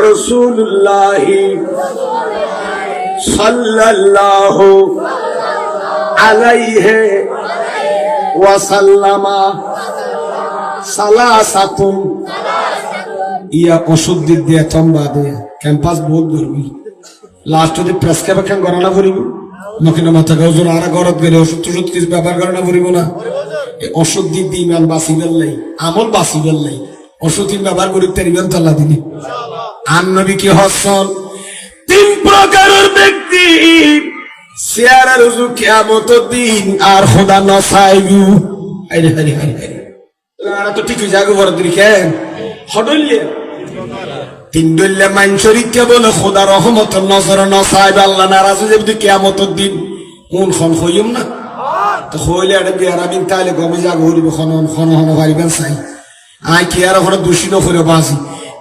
রাসূলুল্লাহ সাল্লাল্লাহু আলাইহি ওয়া সাল্লামা সালাসাতুন ইয়া ওষুধ দিয়ে চম্বা দিয়ে ক্যাম্পাস বহুত ধরবি লাস্ট যদি প্রেসক্রিপশন করানো পড়িব নকিনা মাথা গজর আর গরত গেলে ওষুধ টষুধ কিছু ব্যবহার করানো পড়িব না ওষুধ দিয়ে ইমান বাঁচিবেন নাই আমল বাঁচিবেন নাই ওষুধ ব্যবহার করি তার ইমান তাল্লা দিলি আর নবী কি হসন তিন প্রকারের ব্যক্তি চেয়ারের উজু কিয়ামতের দিন আর খোদা নসাইবু আরে আরে আরে আরে তো ঠিক জায়গা বড় দিলি কেন হডলিয়া তিন দল্লে মানশরীকে বলে খোদা রহমত নজর নসাইব আল্লাহ নারাজ হয়ে যাবে কিয়ামতের দিন কোন খন হইম না তো হইলে এটা বিয়ার আমি তাইলে গমে জাগো হরিব খন খন হন পারিবেন চাই আই কি আর ওখানে দোষী নকরে বাঁচি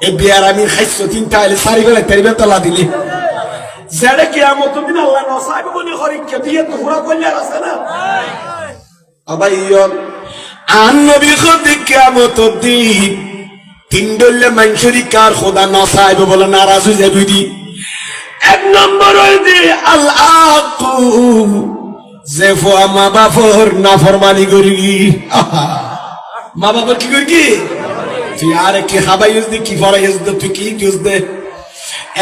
এই বিয়ার আমি খাইছো তিন তাইলে সারি বেলা তারিবেন তালা দিলে যেটা কিয়ামতের দিন আল্লাহ নসাইব বলে হরিকে দিয়ে তো পুরা করলে আর আছে না আবার ইয়ন আন নবী খোদে কিয়ামতের দিন তিন দল্লে মানশরী কার খোদা নসাইব বলে নারাজ হয়ে যাবে দি এক নম্বর হইতে আল্লাহ যে ফোয়া মা বাপর নাফরমানি করি মা বাপর কি করি কি তুই আর কি হাবাই দে কি ফরাই দে তুই কি জুস দে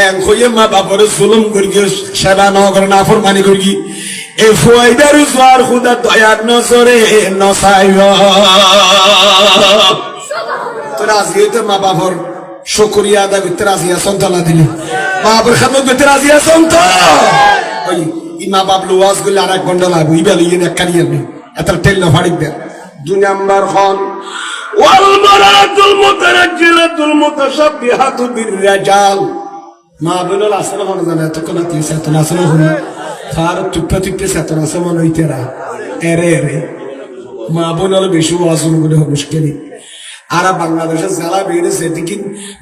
এক হইয়ে মা বাপর জুলুম করি সেবা ন করে নাফরমানি করি এ ফোয়াইদার জোয়ার খুদা দয়ার নজরে নসাইব তোর আজকে তো মা বাপর শুকরিয়া আদা করতে রাজি আছেন তালা দিলে মা বাপর খাদমত করতে রাজি আছেন তো ওই মা বাপ লোয়াজ গুলো আর এক ঘন্টা লাগবে ইবেল ইয়ে এক কারিয়ে নেই এত তেল না ফাড়ি দেয় দুই নাম্বার খন ওয়াল মারাতুল মুতারাজ্জিলাতুল মুতাশাব্বিহাতু বিররিজাল মা বলল আসলে মনে জানে এত কোন তিস এত আসলে হলো ফার টুপটা টুপতে এত আসলে মনে হইতেরা এরে এরে মা বলল বেশি ওয়াজুন বলে মুশকিল আর বাংলাদেশের জেলা বেড়েছে এদিকে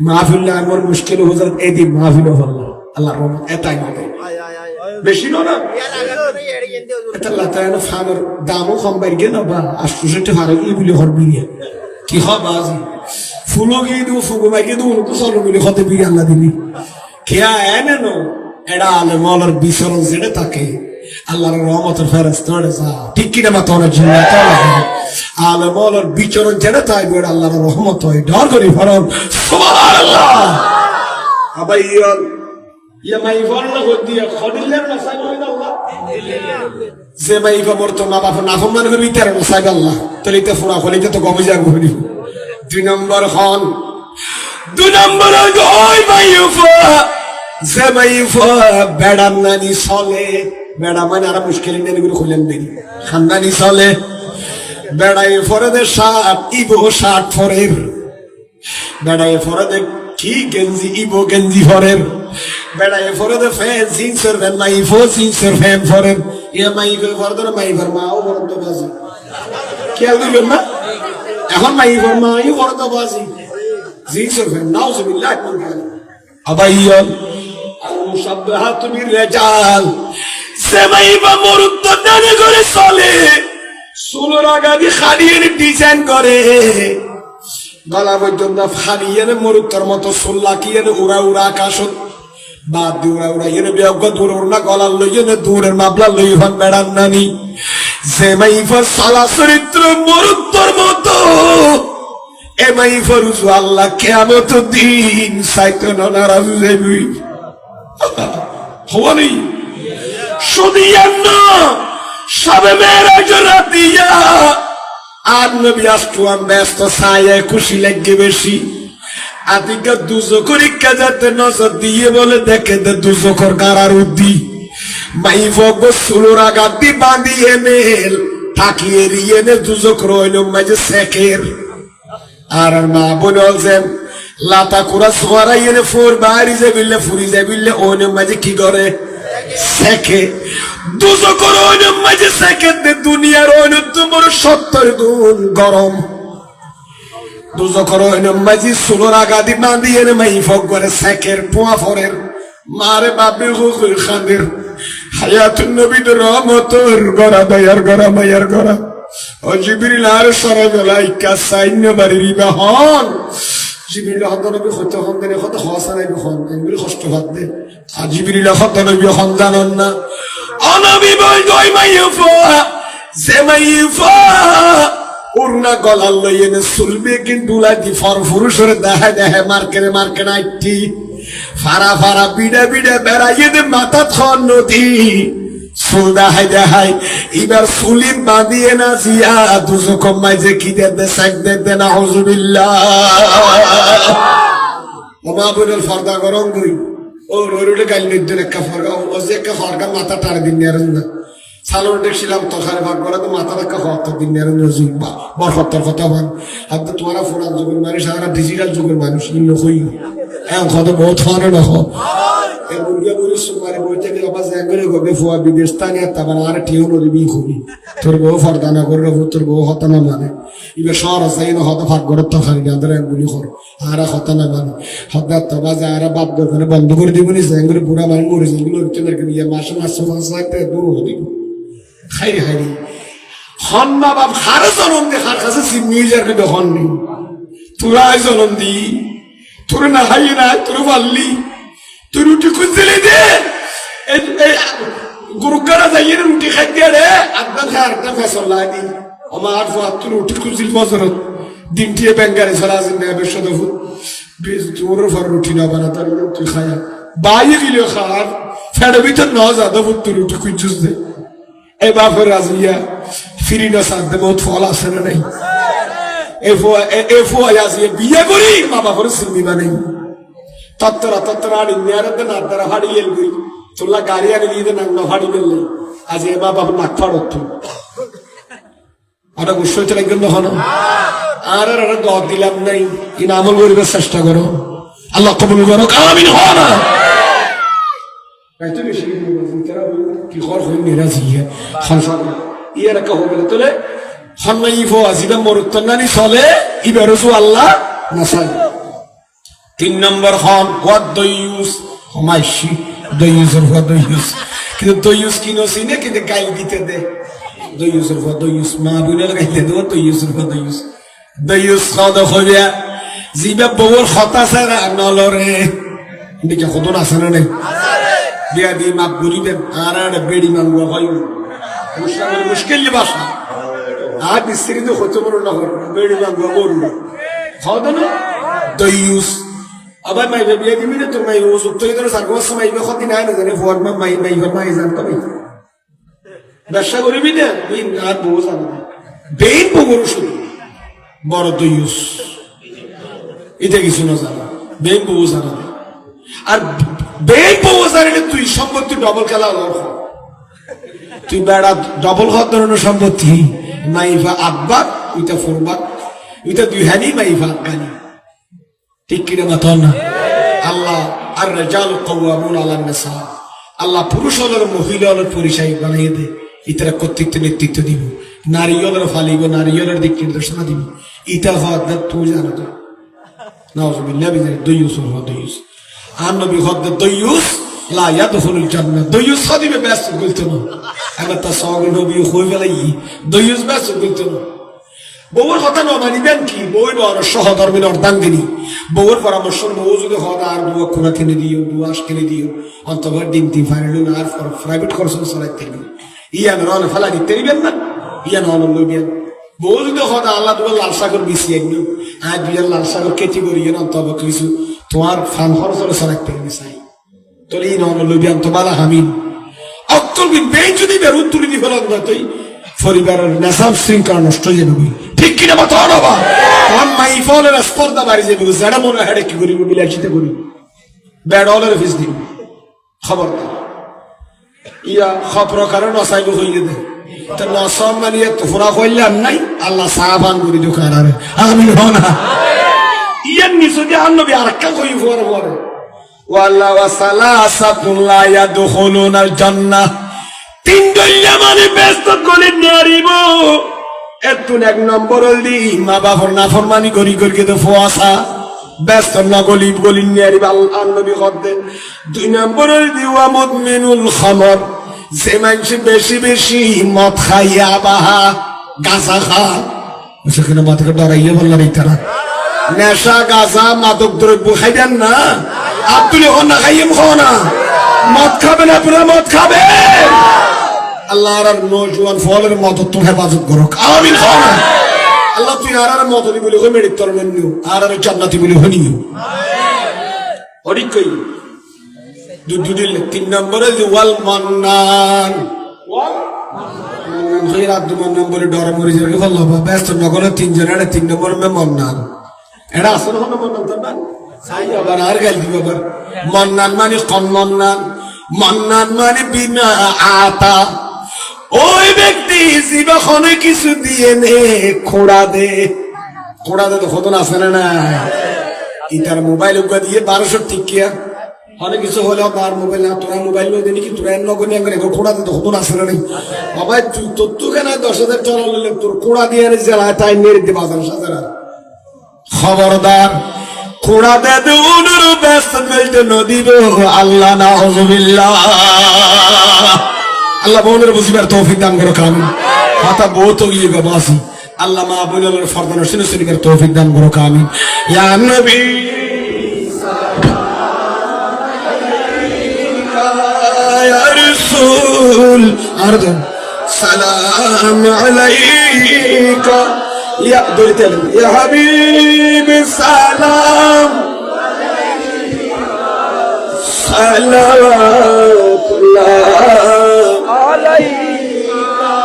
মাহফিল আমার মুশকিল হয়ে এদিন মাহফিল হল আল্লাহর রহমত এটাই হবে বেশি না এটা লাতায়ন ফানের দামও কম বাইর গেল বা 68 হারে ই বলে হরবি কি হবে আজি ফুলো গিয়ে দিব ফুগো মাইকে দিব তো চলো বলে হতে বিয়ে আল্লাহ দিলি খেয়া এনে নো এরা আলে মলার বিচরণ যেটা থাকে আল্লাহর রহমতের ফেরেশতা যা ঠিক কিনা মা তোর জন্য আলে মলার বিচরণ যেটা তাই বড় আল্লাহর রহমত হয় ডর করি ফরম সুবহানাল্লাহ আবার ইয়া মাই ফরলা গদিয়া খদিলের না সাইব আল্লাহ যে মাই ফমর তো মা বাপ না ফমান করবি তার সাইব আল্লাহ তলিতে ফুরা খলিতে তো গমে যাবে হনি দুই নম্বর খন দুই নম্বর ওই মাইফা যে মাইফা বেড়াম নানি চলে বেড়া মানে আর মুশকিল নেই এগুলো খুলেন দেরি খানদানি চলে বেড়াই ফরদে শার্ট ইবো শার্ট ফরের বেড়াই ফরদে কি গেঞ্জি ইবো গেঞ্জি ফরের বেড়াই ফরদে ফ্যান জিন্সের ফ্যান মাইফো জিন্সের ফ্যান ফরের ইয়ে মাইফে ফরদে মাইফার মাও ফরদ বাজি খেয়াল দিবেন না এখন মাইফার মাই ফরদ বাজি জিন্সের ফ্যান নাউজুবিল্লাহ আবাইয়ান মুসাব্বাহাতু বিররিজাল সেমাইবা মরুদ্দ দানে করে চলে সুলোর আগাদি খালিয়ে ডিজাইন করে গলা পর্যন্ত ফালিয়ে মরুত্তর মতো সোল্লা কিয়ে উড়া উড়া আকাশ বাদ দিয়ে উড়া উড়া ইয়ে বিয়োগ দূর উড়না গলার লইয়ে দূরের মাবলা লই হন বেড়ান নানি সেমাইফার সালা চরিত্র মরুত্তর মতো এ মাইফার উজু আল্লাহ কিয়ামত দিন সাইতন নারাজ যাবি হওয়ানি সুদিয়ান্ন সবে মেরাজ রাতিয়া আর নবী আসতুয়াম ব্যস্ত ছায়া খুশি লাগে বেশি আদিকা দুজকরি কাজাতে নজর দিয়ে বলে দেখে দে দুজকর গারার উদ্দি মাইফ গোসুলোর আগাদি বাঁধিয়ে নেল থাকিয়ে রিয়ে নে দুজকর হইল মাঝে সেকের আর মা বলছেন লাতা কুরা সোয়ারাই এনে ফোর বাড়ি যাবিলে ফুরি যাবিলে ওনে মাঝে কি করে সেকে দুজকর ওনে মাঝে সেকে দে দুনিয়ার ওনে তোমার 70 গুণ গরম দুজকর ওনে মাঝে সুলোর আগাদি বাঁধিয়ে নে মাইফ করে সেকের পোয়া ফরের মারে বাপের হুজুর খানের হায়াতুন নবীর রহমতের গড়া দয়ার গড়া মায়ার গড়া ও জিবরিল আর সরে গলাইকা সাইন্য বাড়ির বাহন জিবরিল হদ নবী হতে হন দেনে কত হসা নাই হন এগুলি কষ্ট বাদ দে আর জিবরিল হদ নবী হন জানন না অনবী বই দই মাইফা যে মাইফা উড়না গলাল লইনে সুলবে কিন্তু লাদি ফর ফুরুষের দেহে দেহে মার্কেরে মার্কে নাইটি ফারা ফারা বিড়ে বিড়ে বেড়াইয়ে দে মাথা খন নদী সুল দেখাই দেখাই এবার সুলিম বাঁধিয়ে না জিয়া দুজো কমাই যে কি দে সাইড দে না হুজুবিল্লাহ ওমা বনের ফর্দা গরম দুই ও রোডে গাল নিদ্দের একটা ফরগা ও যে একটা ফরগা মাথা টাড়ে দিন নেরেন না সালোর দেখছিলাম তখানে ভাগ করে তো মাথা রাখা হত দিন নেরেন জুইবা বরফতর কথা মান আপনি তোমারা ফোরান যুগের মানুষ সারা ডিজিটাল যুগের মানুষ ইন্ন হই এখন কত বহুত ফানে না হয় এই মুরগিয়া বুড়ি সুমারে বই থেকে আবার জাঙ্গলে গবে ফুয়া বিদেশ তানি আর তাবার আর টিও নদী খুবই তোর বউ ফর্দানা করে তোর বউ হতা না মানে এবার শহর আছে না হত ভাগ করে তো খালি আদর একগুলি কর আর হতা না মানে হতা তো বাজে আর বাপ দোকানে বন্ধ করে দিবনি জাঙ্গলে বুড়া মানে মরে যেগুলো হচ্ছে না কি মাসে মাসে মাসে দূর হয়ে দিব খাই খাই হন মা বাপ হার জনম দে হার কাছে সিমিয়ে যার কিন্তু হন নি তোরা জনম দি তোর না হাই না তোর পারলি তুই রুটি খুঁজলে দে গুরুকারা যাইয়ে রুটি খাই দিয়ে রে একদম খাই একদম ফেসল লাগি আমার তুই রুটি খুঁজছিল বছরত দিনটিয়ে ব্যাঙ্গারে চলা আসেন না বেশ দেখো বেশ তোর ফর রুটি না বানাতে তুই খায়া বাইরে গেলে খার ফেড়ে ভিতর ন যা দেবো তুই রুটি খুঁজছিস দে এ বাপের রাজিয়া ফিরি না সাথে বহুত ফল আসে না নাই এ ফুয়া আসিয়ে বিয়ে করি মা বাপের সিলমিবা নেই তত্তরা আড়ি মেয়ারে না তারা হাড়ি এলবি তোলা গাড়ি আনি দিয়ে নাক হাড়ি মেললে আজ এ মা বাপের নাক ফাড়ত ওটা গুস্ব হইতে লাগবেন তখন আর দর দিলাম নাই কি না আমল করিবার চেষ্টা করো আল্লাহ কবুল করো আমিন হ না কি খর হই মেরাজ সংসার ইয়ার একটা হবে তোলে হন্নাই ফো আজিদা মরুত্তনানি চলে ইবারসু আল্লাহ নাসাই 3 নম্বর হন ওয়াদ দয়ুস হমাইশি দয়ুসের ওয়াদ দয়ুস কিন্তু দয়ুস কি নসিনে কিন্তু গাইল দিতে দে দয়ুসের ওয়াদ দয়ুস মা বুনের গাইলে দে দয়ুসের ওয়াদ দয়ুস দয়ুস খাওয়া হইয়া জিবা বউর হতা সারা নলরে দিকে খদন আছে না নাই বিয়া দিয়ে মাপ গরিবেন আর বেড়ি মানবো হয় মুশকিল বাসা আর বিস্তৃত হতে পারো না বেড়ি মানবো বলবো খাওয়া না দয়ুস আবার মাই বিয়া দিবি না তোর মাই ও সত্যি তোর সার্গস মাইবে ক্ষতি নাই না জানে ফোয়ার মা মাই মাই জান কবে ব্যবসা করবি না বিন আর বউ জানা বেইন বগুর শুধু বড় দয়ুস এটা কিছু না জানা বেইন বউ জানা আর বেইন বউ জানলে তুই সম্পত্তি ডবল খেলা লড় তুই বেড়া ডবল হওয়ার ধরনের সম্পত্তি মাইফা আব্বাক উইটা ফোরবাক উইটা দুই হানি মাইফা গানি ঠিক কিনা মাথা না আল্লাহ আর রাজাল কওয়ামুন আলান নিসা আল্লাহ পুরুষ হলের মহিলা হলের পরিচয় বানিয়ে দে ইতারা কর্তৃত্ব নেতৃত্ব দিব নারী হলের ফালিব নারী হলের দিক নির্দেশনা দিব ইটা হওয়ার তুই জানো তো নাউজুবিল্লাহ বিজানি দয়ুস হওয়া দয়ুস আর নবী হদ্দ দয়ুস লা ইয়াদখুলুল জান্নাহ দয়ুস খাদিবে ব্যস্ত বলতো না এবার তা সওয়াল নবী হই ফেলাই দয়ুস ব্যস্ত বলতো না বউর কথা না মানিবেন কি বউর বড় সহধর্মীর অর্ধাঙ্গিনী বউর পরামর্শ বউ যদি হদ আর দুয়া খোলা কিনে দিও দুয়াস কিনে দিও অন্তবার ডিম টি ফাইল আর প্রাইভেট খরচ চালাইতে ইয়ান রন ফেলা দিতে দিবেন না ইয়ান হল লইবেন বউ যদি হদ আল্লাহ তোমার লাল সাগর বিছিয়ে নিও আর বিয়ার লাল সাগর কেটি করিয়ে অন্তব কিছু তোমার ফান খরচ চালাইতে চাই তোলে এই নহল লইবেন তোমার হামিন অক্কল বিন বেই যদি বেরুন তুলি দি ফেলান না তুই পরিবারের নেশাব শৃঙ্খলা নষ্ট হয়ে যাবে ঠিক কিনা মাথা হবা আমার মাই ফলের স্পর্ধা বাড়ি যাবে যারা মনে হেডে কি করিব বিলাসিতে করিব ব্যাড হলের ফিস দিব খবরদার ইয়া খবরকারে নসাইব হইলে দে তো নসম মানিয়ে তোফরা কইলাম নাই আল্লাহ সাহাবান করি দোকান আরে আমিন হনা ইয়ার নিচে দিয়ে আনবি আরেকটা কই পরে পরে ওয়াল্লাহ ওয়া সালাসাতুন লা ইয়াদখুলুনাল জান্নাহ 3 দলিয়া মানে ব্যস্ত করে নারিব এতুন 1 নম্বর হলি মা বাবার নাফরমানি করি করি তো ফোয়াসা ব্যস্ত না গলিব গলি নারিব আল্লাহ নবী কদে 2 নম্বর হলি ওয়া মুদমিনুল খামর যে মানুষ বেশি বেশি মদ খাইয়া বাহা গাঁজা খা সেখানে মাথাকে ডরাইয়া বললাম এই তারা নেশা গাঁজা মাদক দ্রব্য খাইবেন না আব্দুল না খাইম খাও না মদ খাবেন আপনারা মদ খাবে আল্লাহ আর নৌজওয়ান ফলের মত তো হেফাজত করো আমিন খাও না আল্লাহ তুই আর মত দি বলি মেডিক তোর মেনু আর জান্নাতি বলি হনিও অডিক কই দুদিল 3 নম্বরে ওয়াল মান্নান غير عبد المنان বলে ডরে মরে যাবে আল্লাহ ব্যস্ত নগরে 3 জন এর 3 নম্বর মে মান্নান এরা আসল হলো মান্নান তো না সাই আবার আর গাল দিব আবার মান্নান মানে কোন মান্নান মান্নান মানে বিনা আতা ওই ব্যক্তি জীবনে কিছু দিয়ে নে খোড়া দে তো কত না আছে না ইতার মোবাইল উগা দিয়ে 1200 টিকিয়া অনেক কিছু হলে আমার মোবাইল না তোরা মোবাইল লই দেনি কি তোরা নগনি আঙ্গরে খোড়া দে তো কত না আছে না বাবা তুই তো কেন 10,000 টাকা লইলে তোর খোড়া দিয়ে জেলা টাইম মেরে দে বাজার সাজারা খবরদার খোড়া দে দুনুর ব্যস্ত মেলতে নদীব আল্লাহ নাউযুবিল্লাহ আল্লাহ বোনের বুঝিবার তৌফিক দান করো কামিন কথা বহুত গিয়ে বাসি আল্লাহ মা বোনের ফরমান শুনে শুনিবার তৌফিক দান করো কামিন ইয়া নবী ইয়া রাসূল আরদান সালাম আলাইকা ইয়া দরিতেল ইয়া হাবিব সালাম সালাওয়াতুল্লাহ আলাইকা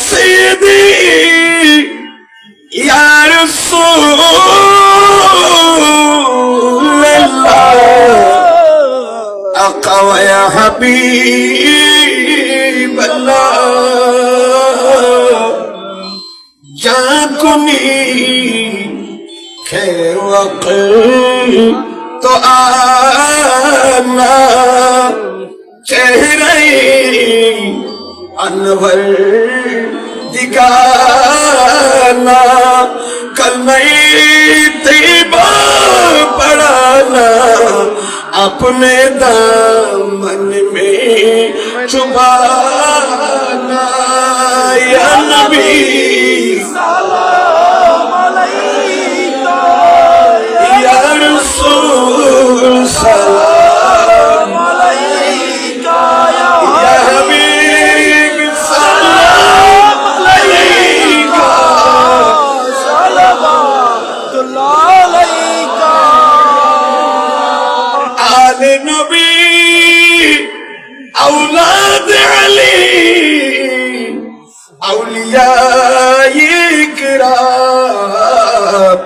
সাইয়্যিদি ইয়া রাসূলুল্লাহ আকা ওয়া ইয়া হাবিবাল্লাহ জাকুনি খের ওয়াকিল তো আনা চেহরে अनवर दिखाना कलमे तैयबा पढ़ाना अपने दामन में छुपाना या नबी सलाम अलैका या रसूल सलाम अलैका या हबीब सलाम अलैका सलावतुल्लाह अलैका आले नबी औलाद अली औलिया इकराम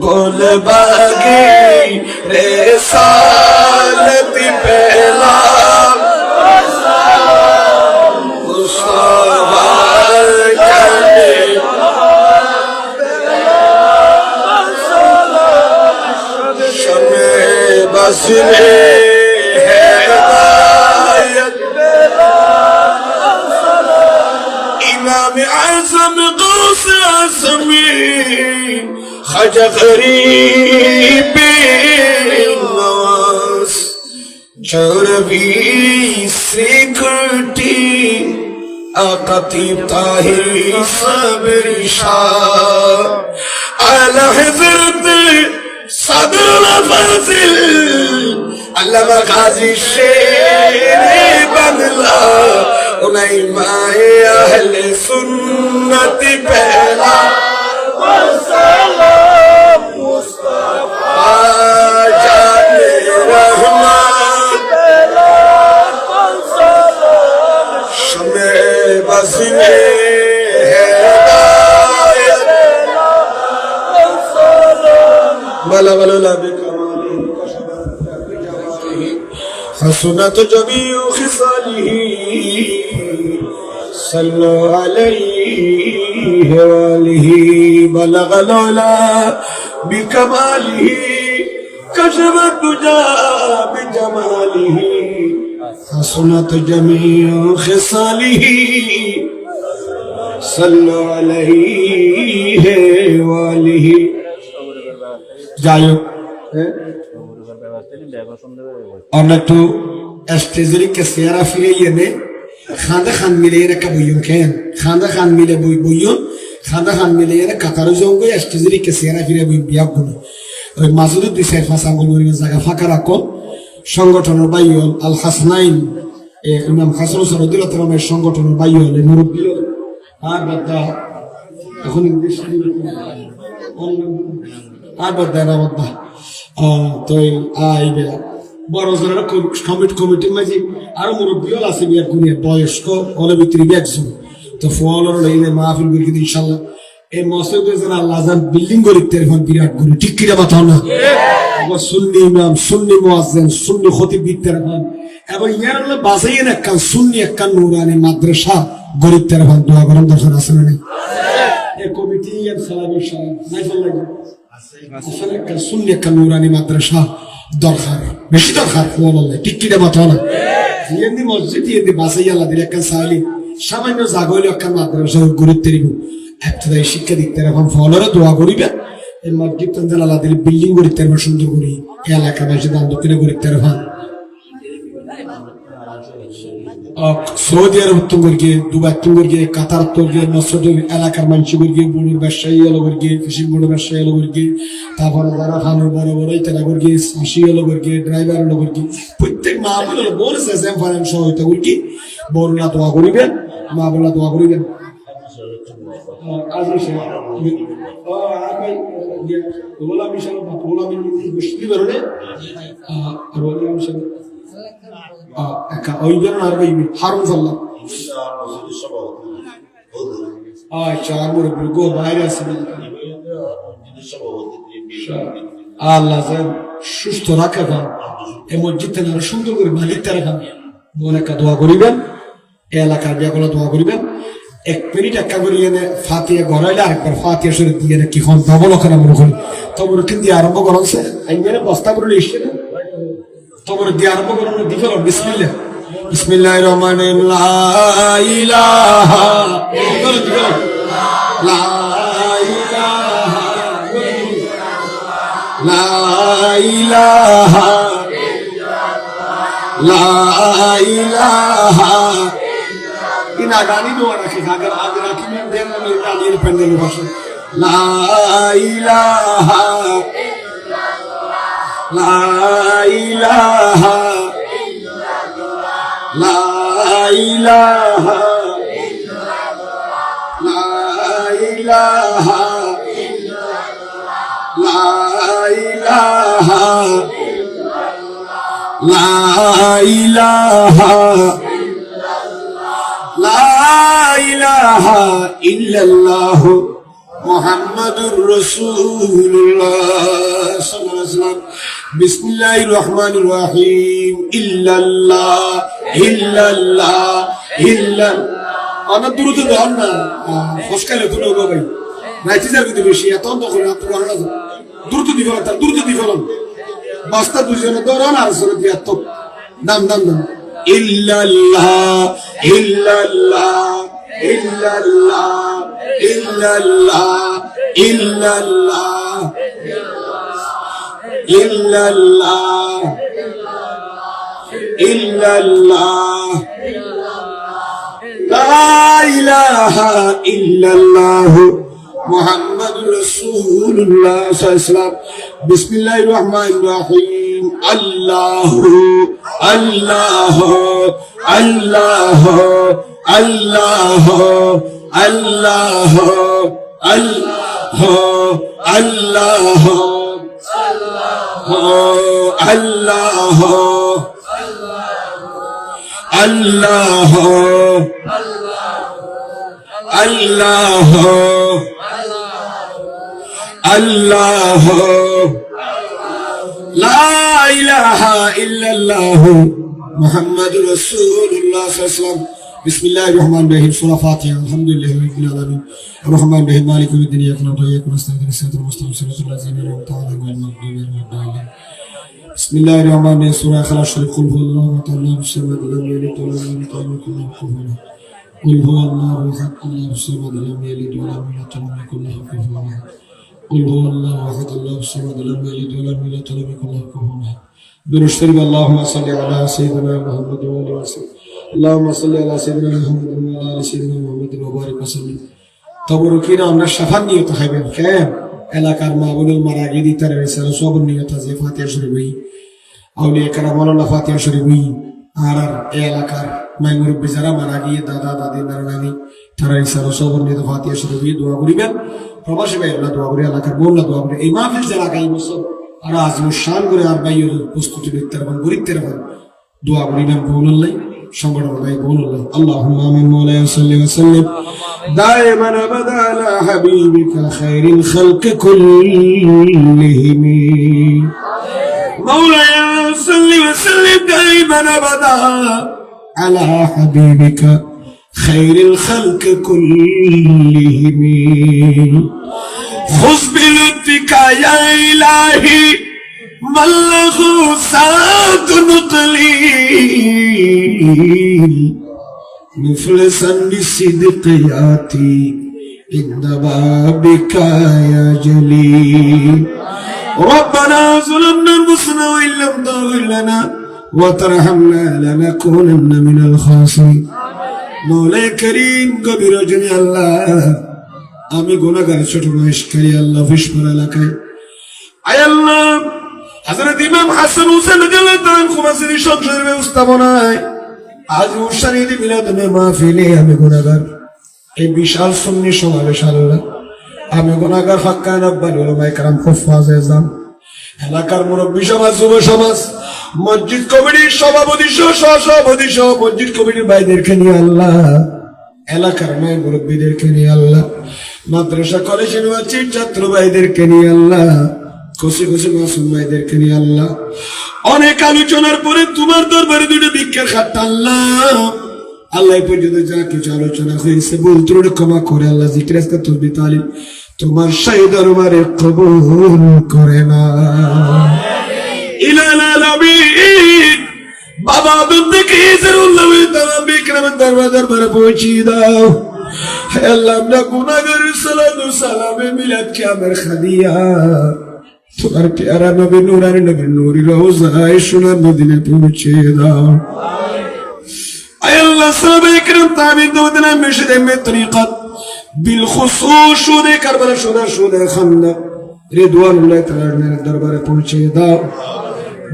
गोल बागे रिसालत पहला मुस्तफा करने शमे बसरे इमाम आज़म गौस आज़मी ख्वाजा गरीब नवाज चौरवी सिकटी आका तीब ताहिर सबरी शाह आला हज़रत सदर फाजिल अल्लामा गाजी शेर बंगला उन्हें माए अहले सुन्नत पहला सलाम मुस्तफा जाने रहमान पहला सलाम शमे बसने हिदायत सलाम बला बला लबी कमाली हसनत जमीउ खिसालिही सल्लु अलैहि वालिही बलगल उला बिकमालिही कशफत दुजा बिजमालिही हसनत जमीउ खिसालिही सल्लु अलैहि वालिही जायो অনেকটু স্টেজের কে সেরা ফিরে এনে খান্দে খান মিলে রেখে বইম কেন খান্দা খান মিলে বইও খান্দা খান মিলে এনে কাতারও জঙ্গ স্টেজের কেসিয়ারা ফিরে বই বিয়া গুলো ওই মাজুদের 2-4-5 আঙ্গুল জায়গা ফাঁকা রাখো সংগঠনের বাইল আল হাসনাইন ইমাম হাসান সরদুল্লাহ তালামের সংগঠনের বাইল মুরব্বী আর বাদ্দা এখন ইংলিশ আর বাদ্দা না বাদ্দা তো আইবে বড় জনের কমিটির মাঝে আরো মুরব্বীও আছে বিয়ার গুণে বয়স্ক হলে ভিতরে একজন তো ফলের লাইনে মাহফিল করি কিন্তু ইনশাল্লাহ এই মসজিদের যেন আল্লাহ যান বিল্ডিং করিতে এখন বিরাট গুণে ঠিক কিনা কথা না সুন্নি ইমাম সুন্নি মুয়াজ্জিন সুন্নি খতিব দিতে রাখেন এবং ইয়ার হলো বাসাইয়ে একখান সুন্নি একখান নুরানি মাদ্রাসা গরিবতে রাখেন দোয়া করেন দর্শন আছে না এই কমিটি আর সালামের সালাম নাই ফেললাম আসলে একখান সুন্নি একখান নুরানি মাদ্রাসা দরকার বেশি দরকার বললে ঠিক কিনা কথা না ইয়েন্দি মসজিদ ইয়েন্দি বাসাইয়ে আল্লাহ দিলে একখান সাহালি সামান্য জাগলে একখান মাদ্রাসা গরিবতে রিব একটাই শিক্ষা দিতে রাখেন ফলরে দোয়া করিবে এই মসজিদ তঞ্জাল আল্লাহ দিলে বিল্ডিং করিতে পারবে সুন্দর করি এই এলাকা বেশি দান দক্ষিণে করিতে রাখেন সৌদি আরব তুঙ্গিয়ে দুবাই তুঙ্গিয়ে কাতার তুঙ্গিয়ে মসজিদ এলাকার মানুষ করিয়ে বড় ব্যবসায়ী এলো করিয়ে ফিশিং বড় ব্যবসায়ী এলো করিয়ে তারপরে যারা খানোর বড় বড় ইত্যাদি করিয়ে হাসি এলো করিয়ে ড্রাইভার এলো করিয়ে প্রত্যেক মা বলে বলেছে ফাইন্যান্স সহায়তা করি বড়রা দোয়া করিবেন মা বলা দোয়া করিবেন আজ আল্লাহ সুস্থ রাখা খান এই মসজিদটা সুন্দর করে মালিকটা রাখান বোন একটা দোয়া করিবেন এলাকার বিয়াগুলো দোয়া করিবেন 1 মিনিট একটা করে এনে ফাতিয়া গড়াইলে আরেকবার ফাতিয়া সরে দিয়ে কি হন ডবল ওখানে মনে করি তবর কিন্তু আরম্ভ করেছে এখানে বস্তা করে এসছে না তবর দিয়ে আরম্ভ করানো দি ফেলো বিসমিল্লাহ বিসমিল্লাহির রহমানির রহিম লা ইলাহা ইল্লাল্লাহ লা ইলাহা লা ইলাহা লা ইলাহা ইনা গানি দোয়া রাখি আগে আগে রাখি দেন আমি গানির প্যান্ডেল বসে লা ইলাহা লা ইলাহা লা ইলাহা লা ইলাহা লা ইলাহা লা ইলাহা লা ইলাহা ইল্লাল্লাহ মুহাম্মাদুর রাসূলুল্লাহ সাল্লাল্লাহু আলাইহি ওয়াসাল্লাম বিসমিল্লাহির রহমানির রহিম ইল্লাল্লাহ ইল্লাল্লাহ ইল্লাল্লাহ অনেক দূরতে দেন না ফসকালে তো লোক ভাই রাইতে যাবে তো বেশি এত অন্ত করে আপনি করেন না দ্রুত দি ফেলেন তার দ্রুত দি ফেলেন বাস্তা দুজনে দৌড়ান আর সরে দিয়ে এত দাম দাম দাম ইল্লাল্লাহ ইল্লাল্লাহ ইল্লাল্লাহ ইল্লাল্লাহ ইল্লাল্লাহ ইল্লাল্লাহ ইল্লাল্লাহ লা ইলাহা ইল্লাল্লাহ মুহাম্মাদুর রাসূলুল্লাহ সাল্লাল্লাহু আলাইহি ওয়াসাল্লাম বিসমিল্লাহির রহমানির রহিম আল্লাহু আল্লাহু আল্লাহু আল্লাহু আল্লাহু আল্লাহু আল্লাহু আল্লাহু আল্লাহু আল্লাহু আল্লাহু লা ইলাহা ইল্লাল্লাহ মুহাম্মাদুর রাসূলুল্লাহ সাল্লাল্লাহু আলাইহি ওয়াসাল্লাম বিসমিল্লাহির রহমানির রহিম সূরা ফাতিহা আলহামদুলিল্লাহি রাব্বিল আলামিন আর রহমানির রহিম মালিকি ইয়াউমিদ্দিন ইয়াকা না'বুদু ওয়া ইয়াকা নাস্তাঈন ইহদিনাস সিরাতাল মুস্তাকিম সিরাতাল লাযিনা আন'আমতা আলাইহিম গায়রিল মাগদুবি আলাইহিম বিসমিল্লাহির রহমানির রহিম সূরা ইখলাস শরীফ কুল হুয়াল্লাহু আহাদ সামাদ লাম ইয়ালিদ ওয়া লাম ইউলাদ ওয়া লাম ইয়াকুল লাহু কুফুওয়ান আহাদ কুল হুয়াল্লাহু আহাদ আল্লাহু সামাদ লাম ইয়ালিদ ওয়া লাম ইউলাদ ওয়া লাম ইয়াকুল লাহু কুফুওয়ান আহাদ কুল হুয়াল্লাহু আহাদ আল্লাহু সামাদ লাম ইয়ালিদ ওয়া লাম ইউলাদ ওয়া লাম ইয়াকুল লাহু কুফুওয়ান আহাদ দুরূদ শরীফ আল্লাহুম্মা সাল্লি আলা সাইয়্যিদিনা মুহাম্মাদ ওয়া আলি ওয়া সাহবিহি اللهم صل على سيدنا محمد وعلى آل سيدنا محمد وبارك وسلم তবরকিরা আমরা শাফার নিয়ত খাইবেন কেন এলাকার মাহবুবুল মারাগিদি তার রিসালা সবর নিয়ত আছে ফাতিহা শরীফ হই আউলিয়া کرام আল্লাহ ফাতিহা শরীফ হই আর এই এলাকার মাইমুরব্বি যারা মারা গিয়ে দাদা দাদি নানা নানি তারা রিসালা সবর নিয়ত ফাতিহা শরীফ হই দোয়া করিবেন প্রবাসী ভাই আল্লাহ দোয়া করি এলাকার বোনরা দোয়া করি এই মাহফিল যারা গাই বছর আর আজম শান করে আর বাইয়ের প্রস্তুতি নিতে পারবেন গরিবতে পারবেন দোয়া করিবেন বউল্লাহ সংগঠন ভাই বউল্লাহ আল্লাহুম্মা আমিন মাওলানা সাল্লি ওয়া সাল্লিম দাইমান আবাদা আলা হাবিবিকা খায়রিল খালকি কুল্লিহিম মাওলানা সাল্লি ওয়া সাল্লিম দাইমান আবাদা আলা হাবিবিকা খায়রিল খালকি কুল্লিহিম খুশ বিলুতিকা ইয়া ইলাহি ملغ ساد نقليل مفلسا بصدق ياتي عند بابك يا جليل ربنا ظلمنا انفسنا وان لم تغفر لنا وترحمنا لنكونن من الخاسرين مولاي كريم কবির রজনী আল্লাহ আমি গুনাহগার ছোট বয়সকারী আল্লাহ ফিসপুর এলাকায় আয় আল্লাহ হযরত ইমাম হাসান হুসাইন রাদিয়াল্লাহু তাআলা খুমাসির সংসারের ব্যবস্থাপনায় আজ মুশারিদ মিলাদুল মাহফিলে আমি গুনাহগার এই বিশাল সুন্নি সমাবেশ আল্লাহ আমি গুনাহগার হাক্কান রব্বানি উলামায়ে কেরাম হুফাজ এজাম এলাকার মুরব্বী সমাজ যুব সমাজ মসজিদ কমিটির সভাপতি সভাপতি সহ মসজিদ কমিটির ভাইদেরকে নিয়ে আল্লাহ এলাকার নয় মুরব্বীদেরকে নিয়ে আল্লাহ মাদ্রাসা কলেজ ইউনিভার্সিটির ছাত্র ভাইদেরকে নিয়ে আল্লাহ খুশি খুশি মাসুম ভাইদেরকে নিয়ে আল্লাহ অনেক আলোচনার পরে তোমার দরবারে দুটো ভিক্ষার খাতা আল্লাহ আল্লাহ পর্যন্ত যা কিছু আলোচনা হয়েছে ভুল ত্রুটি ক্ষমা করে আল্লাহ জিকির আজকার তসবিহ তালিম তোমার শাহী দরবারে কবুল করে না ইলাল আলামিন বাবা আদম থেকে ইসরাউল্লাহ তাআলা বিক্রমের দরবারে পৌঁছিয়ে দাও হে আল্লাহ আমরা গুনাহগার সালাতু সালামে মিলাদ কে আমার খাদিয়া তোমার প্যারা নবী নূরানি নবী নূরি রওজায়ে সোনার মদিনায় পৌঁছে দাও আয় আল্লাহ সাহাবায়ে کرام তাবিঈন দওয়ানা মুর্শিদে মে তরিকত বিল খুসুস শুনে কারবালা শুনে খান্দক রিদওয়ানুল্লাহ তাআলার দরবারে পৌঁছে দাও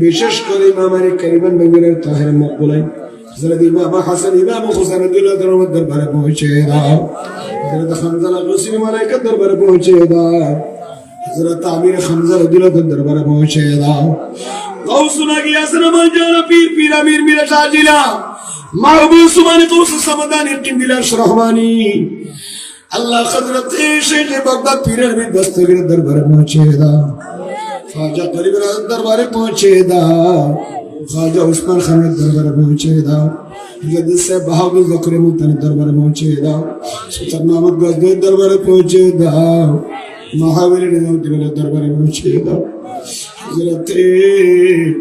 বিশেষ করে ইমাম আলী কারিমান বেঙ্গলের তাহের মকবুলাই হযরত ইমাম হাসান ইমাম হুসাইন রাদিয়াল্লাহু তাআলার দরবারে পৌঁছে দাও হযরত হামজা রাসূল মালায়েকার দরবারে পৌঁছে দাও হযরত আমির হামজা রাদিয়াল্লাহু তাআলার দরবারে পৌঁছে দাও গাউসুনা গিয়াসনা মাজারা পীর আমির মিরা সাজিলা মাহবুব সুবহানি গাউস সামাদানি কিন্দিলাশ রহমানি আল্লাহ হযরত শেখ বাগদাদ পীরের দস্তগীর দরবারে পৌঁছে দাও খাজা গরিবের দরবারে পৌঁছে দাও খাজা উসমান খানের দরবারে পৌঁছে দাও গদি সে বাহাদুর বকরে মুতানের দরবারে পৌঁছে দাও সুলতান মাহমুদ গজনীর দরবারে পৌঁছে দাও মহাবীর নিজামুদ্দিনের দরবারে পৌঁছে দাও হযরত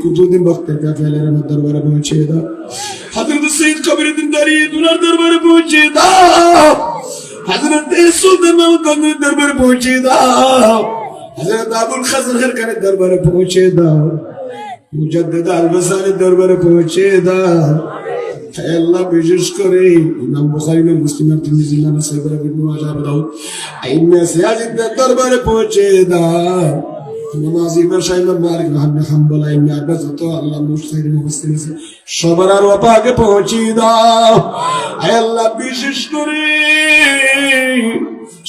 কুতুবউদ্দিন বখতিয়ার কাফেলার দরবারে পৌঁছে দাও হযরত সৈয়দ কবিরউদ্দিন দারি দুলার দরবারে পৌঁছে দাও হযরত সুলতান মাহমুদ গজনীর দরবারে পৌঁছে দাও হযরত আবুল খাজর খানের দরবারে পৌঁছে দাও মুজাদ্দিদ আল-বাসারির দরবারে পৌঁছে দাও হে আল্লাহ বিশেষ করে ইমাম বুখারী ও মুসলিম তিরমিজি নাসাই ইবনে মাজাহ আবু দাউদ আইম্মা সিয়াজের দরবারে পৌঁছে দাও নামাজি ইমাম শাইখ মালিক ইবনে হাম্বল আইম্মা আবাজত আল্লাহ মুশতাহিদ মুফাসসির সবার আর ওয়াপাকে পৌঁছে দাও হে আল্লাহ বিশেষ করে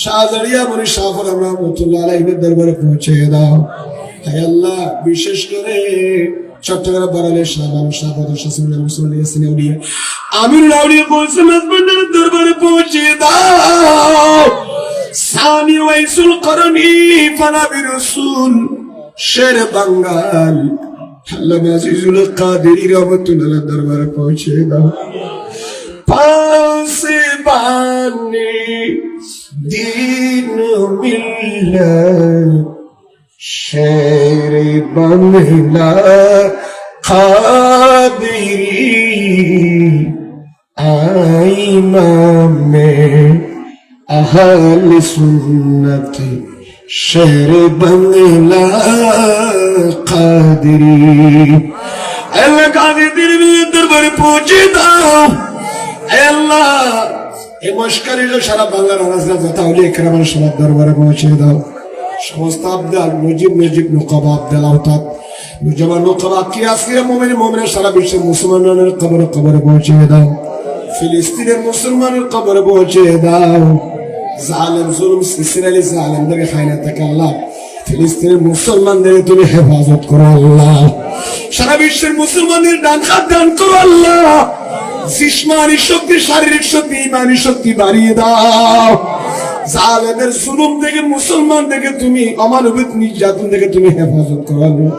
শাহজারিয়া বনি শাহফর রহমাতুল্লাহ আলাইহির দরবারে পৌঁছে দাও হে আল্লাহ বিশেষ করে চট্টগ্রাম বারালে শাহবান শাহবাদর শাসিমুল্লাহ মুসলিম ইয়াসিন আউলিয়া আমিরুল আউলিয়া কুলসুম আসমানের দরবারে পৌঁছে দাও সানি ওয়াইসুল করনি ফানাবি রাসূল শের বাঙ্গাল আল্লামা আজিজুল কাদেরী রহমাতুল্লাহ দরবারে পৌঁছে দাও পাশে বানে দিন মিল্লাত শের বাংলা কাদেরী ইমামে আহলে সুন্নাত শের বাংলা কাদেরী আল্লাহ কাদেরীর দরবারে পৌঁছে দাও আল্লাহ এই মস্কারিটা সারা বাংলার আনাজরা যথা হলে একরামের সবার দরবারে পৌঁছে দাও। সমস্ত আবদাল নজিব নজিব নকাব আবদাল আওতাব নুজামা নকাব কি আসলে মুমিন মুমিনের সারা বিশ্বের মুসলমানের কবরে কবরে পৌঁছে দাও। ফিলিস্তিনের মুসলমানের কবরে পৌঁছে দাও। জালেম জুলুম ইসরায়েলি জালেমদেরকে খায়না থেকে আল্লাহ ফিলিস্তিনের মুসলমানদের তুমি হেফাজত করো আল্লাহ। সারা বিশ্বের মুসলমানদের ডান হাত দান করো আল্লাহ। জিসমানি শক্তি শারীরিক শক্তি ইমানি শক্তি বাড়িয়ে দাও। জালেমের জুলুম থেকে মুসলমান থেকে তুমি অমানবিক নির্যাতন থেকে তুমি হেফাজত করো আল্লাহ।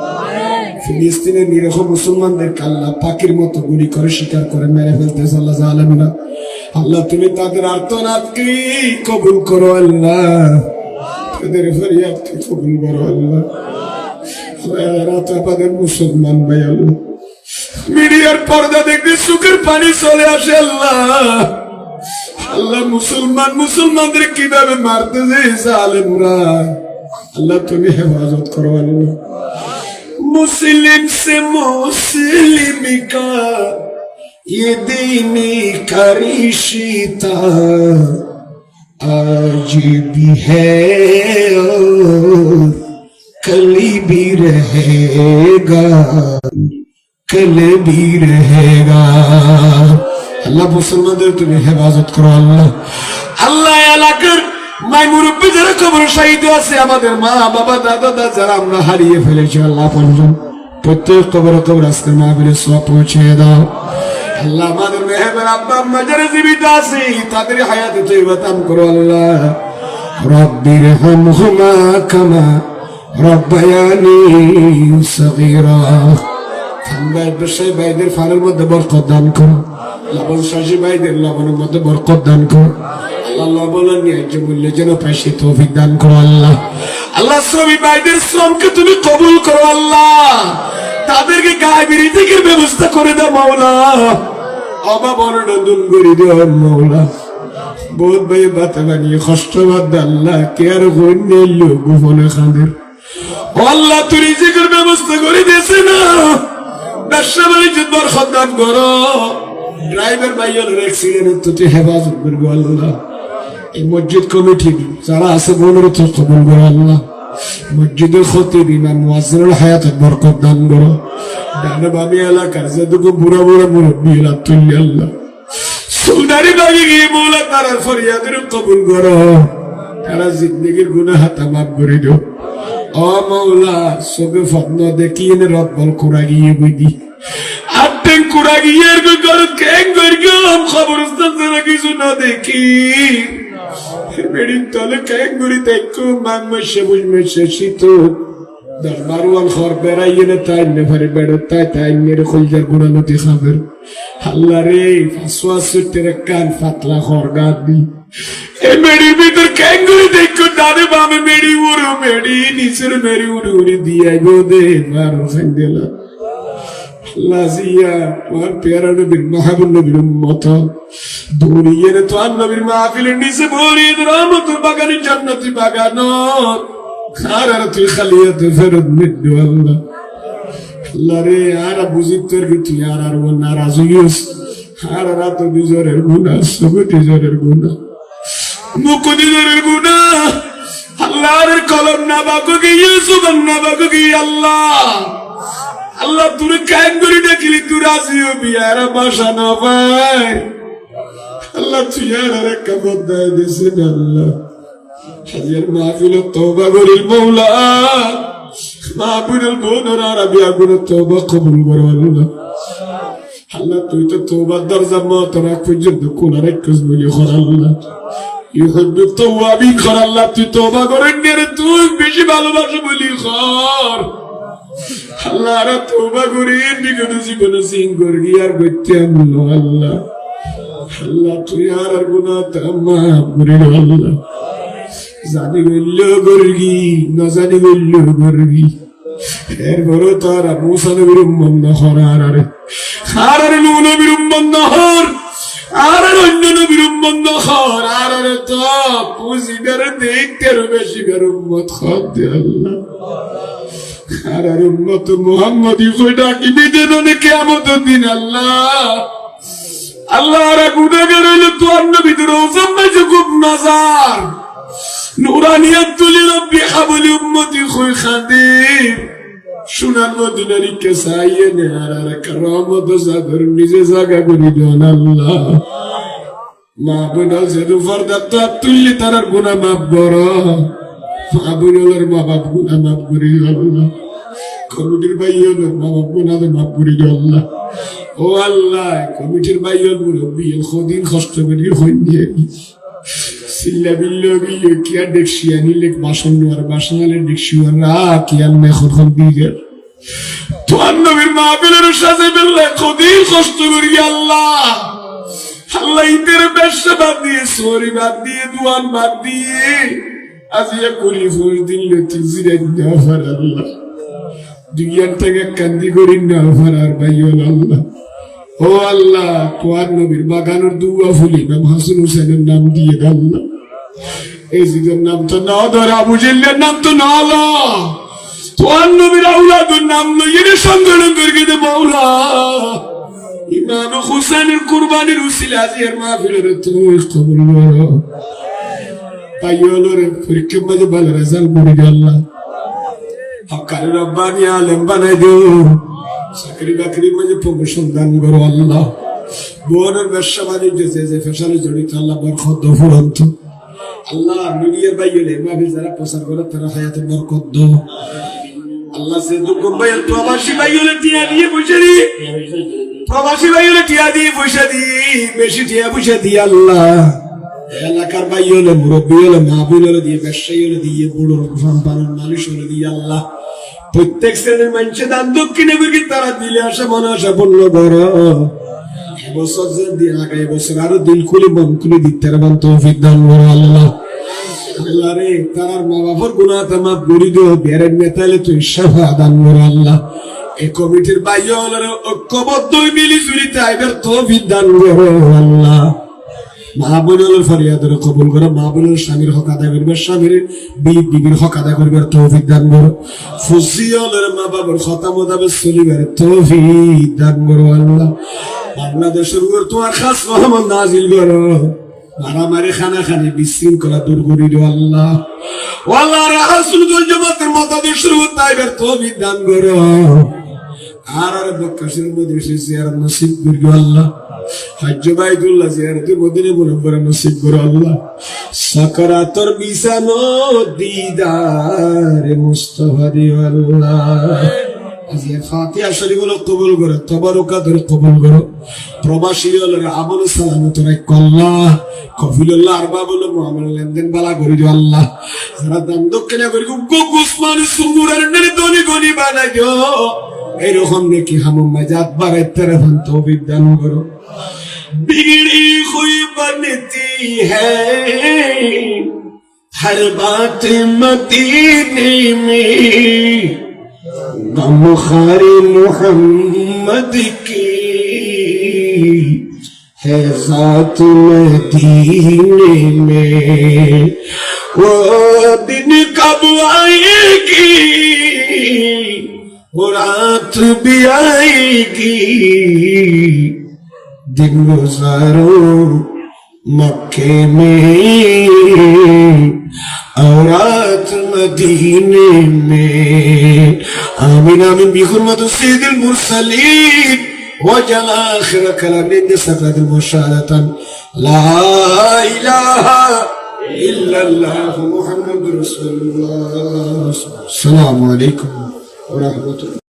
ফিলিস্তিনের নিরীহ মুসলমানদের আল্লাহ পাখির মতো গুলি করে শিকার করে মেরে ফেলতেছে আল্লাহ জালেমরা। আল্লাহ তুমি তাদের আর্তনাদকে কবুল করো আল্লাহ। তাদের ফরিয়াদকে কবুল করো আল্লাহ। আমাদের মুসলমান ভাই আল্লাহ মিডিয়ার পর্দা দেখলে চোখের পানি চলে আসে আল্লাহ। আল্লাহ মুসলমানদের কিভাবে মারতেছে জালেমরা আল্লাহ তুমি হেফাজত করো আল্লাহ। मुस्लिम से मुस्लिम का ये दीनी का रिश्ता आज भी है और कल भी रहेगा कल भी रहेगा। अल्लाह मुसलमानদের তুমি হেফাজত করো আল্লাহ। আল্লাহ এলাকার মাই মুরব্বী যারা কবর শহীদ আছে আমাদের মা বাবা দাদা দাদা যারা আমরা হারিয়ে ফেলেছি আল্লাহ পঞ্জন প্রত্যেক কবর কবর আজকে মাহফিলে সব পৌঁছে দাও আল্লাহ। আমাদের মেহমান আব্বা আম্মা যারা জীবিত আছে তাদের হায়াতে তৈবা দান করো আল্লাহ। রব্বির হামহুমা কামা রব্বায়ানি সগীরা। ফান্দার বসাই ভাইদের ফানের মধ্যে বরকত দান করো। লবণ শাসী ভাইদের লবণের মধ্যে বরকত দান করো আল্লাহ। বলেন ন্যায্য মূল্যে যেন পাইছে তৌফিক দান করো আল্লাহ। আল্লাহ শ্রমিক ভাইদের শ্রমকে তুমি কবুল করো আল্লাহ। তাদেরকে গায়ে বিরিতিকের ব্যবস্থা করে দাও মাওলা। অভাব অনটন দূর করে দাও মাওলা। বহুত ভাই বাতা বানিয়ে কষ্ট বাদ আল্লাহ কে আর গণ্য গোপনে খাদের আল্লাহ তুই রিজিকের ব্যবস্থা করে দিয়েছে না। ব্যবসা বাণিজ্য বরকত দান করো। ড্রাইভার ভাইয়ের অ্যাক্সিডেন্ট তুই হেফাজত করবো আল্লাহ। এই মসজিদ কমিটি যারা আছে বলের তো কবুল করো আল্লাহ। মসজিদের খতিব ইমাম মুয়াজ্জিনুল হায়াতের বরকত দান করো। ডানে বামে এলাকার যেটুকু বুড়া বুড়া মুরব্বী তুল্লি আল্লাহ সুলতানি বাগি গিয়ে মৌলা তারা ফরিয়াদের কবুল করো। তারা জিন্দগির গুনাহ হাতা মাফ করে দিও ও মৌলা। সবে ফদ্ন দেখিয়ে রব বল কোরা গিয়ে বুঝি আটেন কোরা গিয়ে গরু কেন গরগম খবরস্থান যারা কিছু না দেখি মেডিন তলে কেন গরি দেখো মান মাসে বুঝ মাসে শীত দরবারওয়াল খর বেড়াইয়ে না তাই নেভারে বেড়ো তাই তাই মেরে খলজার গুণা নদী খাবের আল্লাহ রে ফাঁসুয়া সুটের কান ফাতলা খর গাদ দি এ মেডির ভিতর কেন গরি দেখো ডানে বামে মেডি উড়ো মেডি নিচের মেরি উড়ে উড়ে দিয়ে আইবো দে মারো খাই দিলা লাজিয়া তোমার পেয়ারা নবীর মাহবুব নবীর উম্মত দুনিয়ে তো আর নবীর মাহফিলের নিচে ভরিয়ে রহমতুল বাগানের জান্নাতি বাগান আর তুই খালিয়াতে ফেরত মিদ্দু আল্লাহ। আল্লাহ রে আর বুঝি তোর কি তুই আর ও নারাজ হইস আর রাত নিজরের গুনাহ সব নিজরের গুনাহ মুখ নিজরের গুনাহ আল্লাহর কলম না বাকো গিয়ে সুবহান না বাকো গিয়ে আল্লাহ। আল্লাহ তুই কায়েম করে ডাকিলি তুই রাজি হবি আর বাসা না পাই আল্লাহ তুই আর একটা বদায় দিয়েছেন আল্লাহ। হাজির মাহফিল তওবা করিল মৌলা। মাহফিল বোনের আরবি আগুন তওবা কবুল করো আল্লাহ। আল্লাহ তুই তো তওবার দরজা মত রাখ পর্যন্ত কোন আরেক কাজ বলি কর আল্লাহ। ইউহিব্বু তাওয়াবিন কর আল্লাহ। তুই তওবা করেন রে তুই বেশি ভালোবাসো বলি কর আল্লাহ। আর তওবা করি বিগত জীবনে সিং করবি আর করতে আল্লাহ। আল্লাহ তুই আর গুনাহ মাফ করে আল্লাহ। জানি গল্য গর্গি না জানি গল্য গর্গি এর ঘরে তার মুসা নবীর উম্মত নহর আর নূহ নবীর উম্মত নহর আর অন্য নবীর উম্মত নহর আর তো পুজিদের দেখতে বেশি বের উম্মত খাদ আল্লাহ। আর উম্মত মুহাম্মদি কইটা কি বিদেনে কিয়ামতের দিন আল্লাহ। আল্লাহ রা গুনাহগার হইল তোর নবী রওজা মাঝে খুব নাজার নুরানিয়াত তুলি রব্বি হাবলি উম্মতি খুই খাদির সুনান মদিনার কেসাইয়ে নে আর কারামত জাগর নিজে জাগা করি দেন আল্লাহ মা বোনা যেদু ফরদাত তুলি তার গুনাহ মাফ করো মা বোনের মা বাপ গুনাহ মাফ করি আল্লাহ কমিটির ভাইয়ের মা বাপ গুনাহ মাফ করি আল্লাহ ও আল্লাহ কমিটির ভাইয়ের মুরব্বী খদিন কষ্ট করি হই নিয়ে সিল্লা বিল্লাহি কিয়া দেখছি আনিলে বাসন আর বাসনালে দেখছি না কিয়াল মে খরখর দিগে তো নবীর মাহফিলের সাজে বিল্লাহ খদিন কষ্ট করি আল্লাহ আল্লাহ ইদের ব্যবসা বাদ দিয়ে সরি বাদ দিয়ে দুয়ান বাদ দিয়ে আজিয়া করি ফুল দিলে তিজিরে না ফার আল্লাহ দুনিয়া থেকে কান্দি করি না ফার আর ভাইয়ের আল্লাহ ও আল্লাহ তোর নবীর বাগানের দুয়া ফুলি ইমাম হাসান হুসেনের নাম দিয়ে আল্লাহ এই জিদের নাম তো না ধর আবু জেলের নাম তো না লো তোর নবীর আউলাদের নাম লইয়ে সংগঠন করে দে মাওলা ইমাম হুসেনের কুরবানির উসিলা আজিয়ার মাহফিলের তুই কবুল করো পাইয়লরে পরীক্ষা মাঝে ভালো রেজাল্ট করে দে আল্লাহ হকার রব্বানি আলেম বানাই দিও চাকরি বাকরি মাঝে প্রমোশন দান করো আল্লাহ বোনের ব্যবসা বাণিজ্য যে ফেশনে জড়িত আল্লাহ বরকত দাও ফুরন্ত আল্লাহ মিডিয়ার বাইরে মাহফিল যারা প্রচার করে তারা হায়াতে বরকত দাও আল্লাহ সে দুঃখ বাইল প্রবাসী বাইরে টিয়া দিয়ে পয়সা দি প্রবাসী বাইরে টিয়া দিয়ে পয়সা দি বেশি টিয়া পয়সা দি আল্লাহ এলাকার বাইরে মুরব্বী হলে মাহফিল হলে দিয়ে ব্যবসায়ী হলে দিয়ে বড় সম্পাদন মালিশ হলে দিয়ে আল্লাহ প্রত্যেক শ্রেণীর মানুষের দান দক্ষিণে বুঝি তারা দিলে আসা মনে আসা পূর্ণ করো এবছর যে দিয়ে লাগা এবছর আরো দিল খুলে মন খুলে দিতে পারবেন তৌফিক দান করো আল্লাহ আল্লাহ রে তার মা বাবার গুনাহ মাফ করে দিও বেরের নেতালে তুই শাফা দান করো আল্লাহ এই কমিটির বাইরে হলে ঐক্যবদ্ধ মিলি জুলি তাইবার তৌফিক দান করো আল্লাহ মা বোনের ফরিয়াদের কবুল করো মা বোনের স্বামীর হক আদায় করবে স্বামীর বিবির হক আদায় করবে তৌফিক দান করো ফুসিয়লের মা বাবার কথা মোতাবেক চলিবার তৌফিক দান করো আল্লাহ বাংলাদেশের উপর তোমার খাস রহমত নাজিল করো মারামারি খানাখানি বিশৃঙ্খলা দূর করে দিও আল্লাহ আল্লাহ রাসূলুল জামাতের মতাদর্শের উপর তাইবার তৌফিক দান করো আর বক্কাশের মধ্যে জিয়ারত নসিব করো আল্লাহ হজ্জ বাইতুল্লাহ জিয়ারতে মদিনা মুনাওয়ারা নসিব করো আল্লাহ সাকারাতর বিছানো দিদার মুস্তাফা দিও আল্লাহ আজিয়া ফাতিহা শরীফ কবুল করো তবারকাত কবুল করো প্রবাসী হলের আমল সালামত রাখো আল্লাহ কফিলুল্লাহ আরবাবুল মুআমালা লেনদেন বালা করে দিও আল্লাহ যারা দান দক্ষিণা করি গুসমান সুমুরের নেই দনি গনি বানাই দিও এরকম নাকি হামুম মাজাত বারে তেরফান তৌফিক দান করো बिगड़ी हुई बनती है हर बात मदीने में गमखारे मोहम्मद की है जात मदीने में वो दिन कब आएगी वो रात भी आएगी दिन गुजारो मक्के में और रात मदीने में आमीन आमीन बिहुरमत सय्यिदिल मुरसलीन वजल आखिर कलाम सफद मुशाहदतन ला इलाहा इल्लल्लाह मुहम्मदुर रसूलुल्लाह अस्सलामु अलैकुम व रहमतुल्लाह।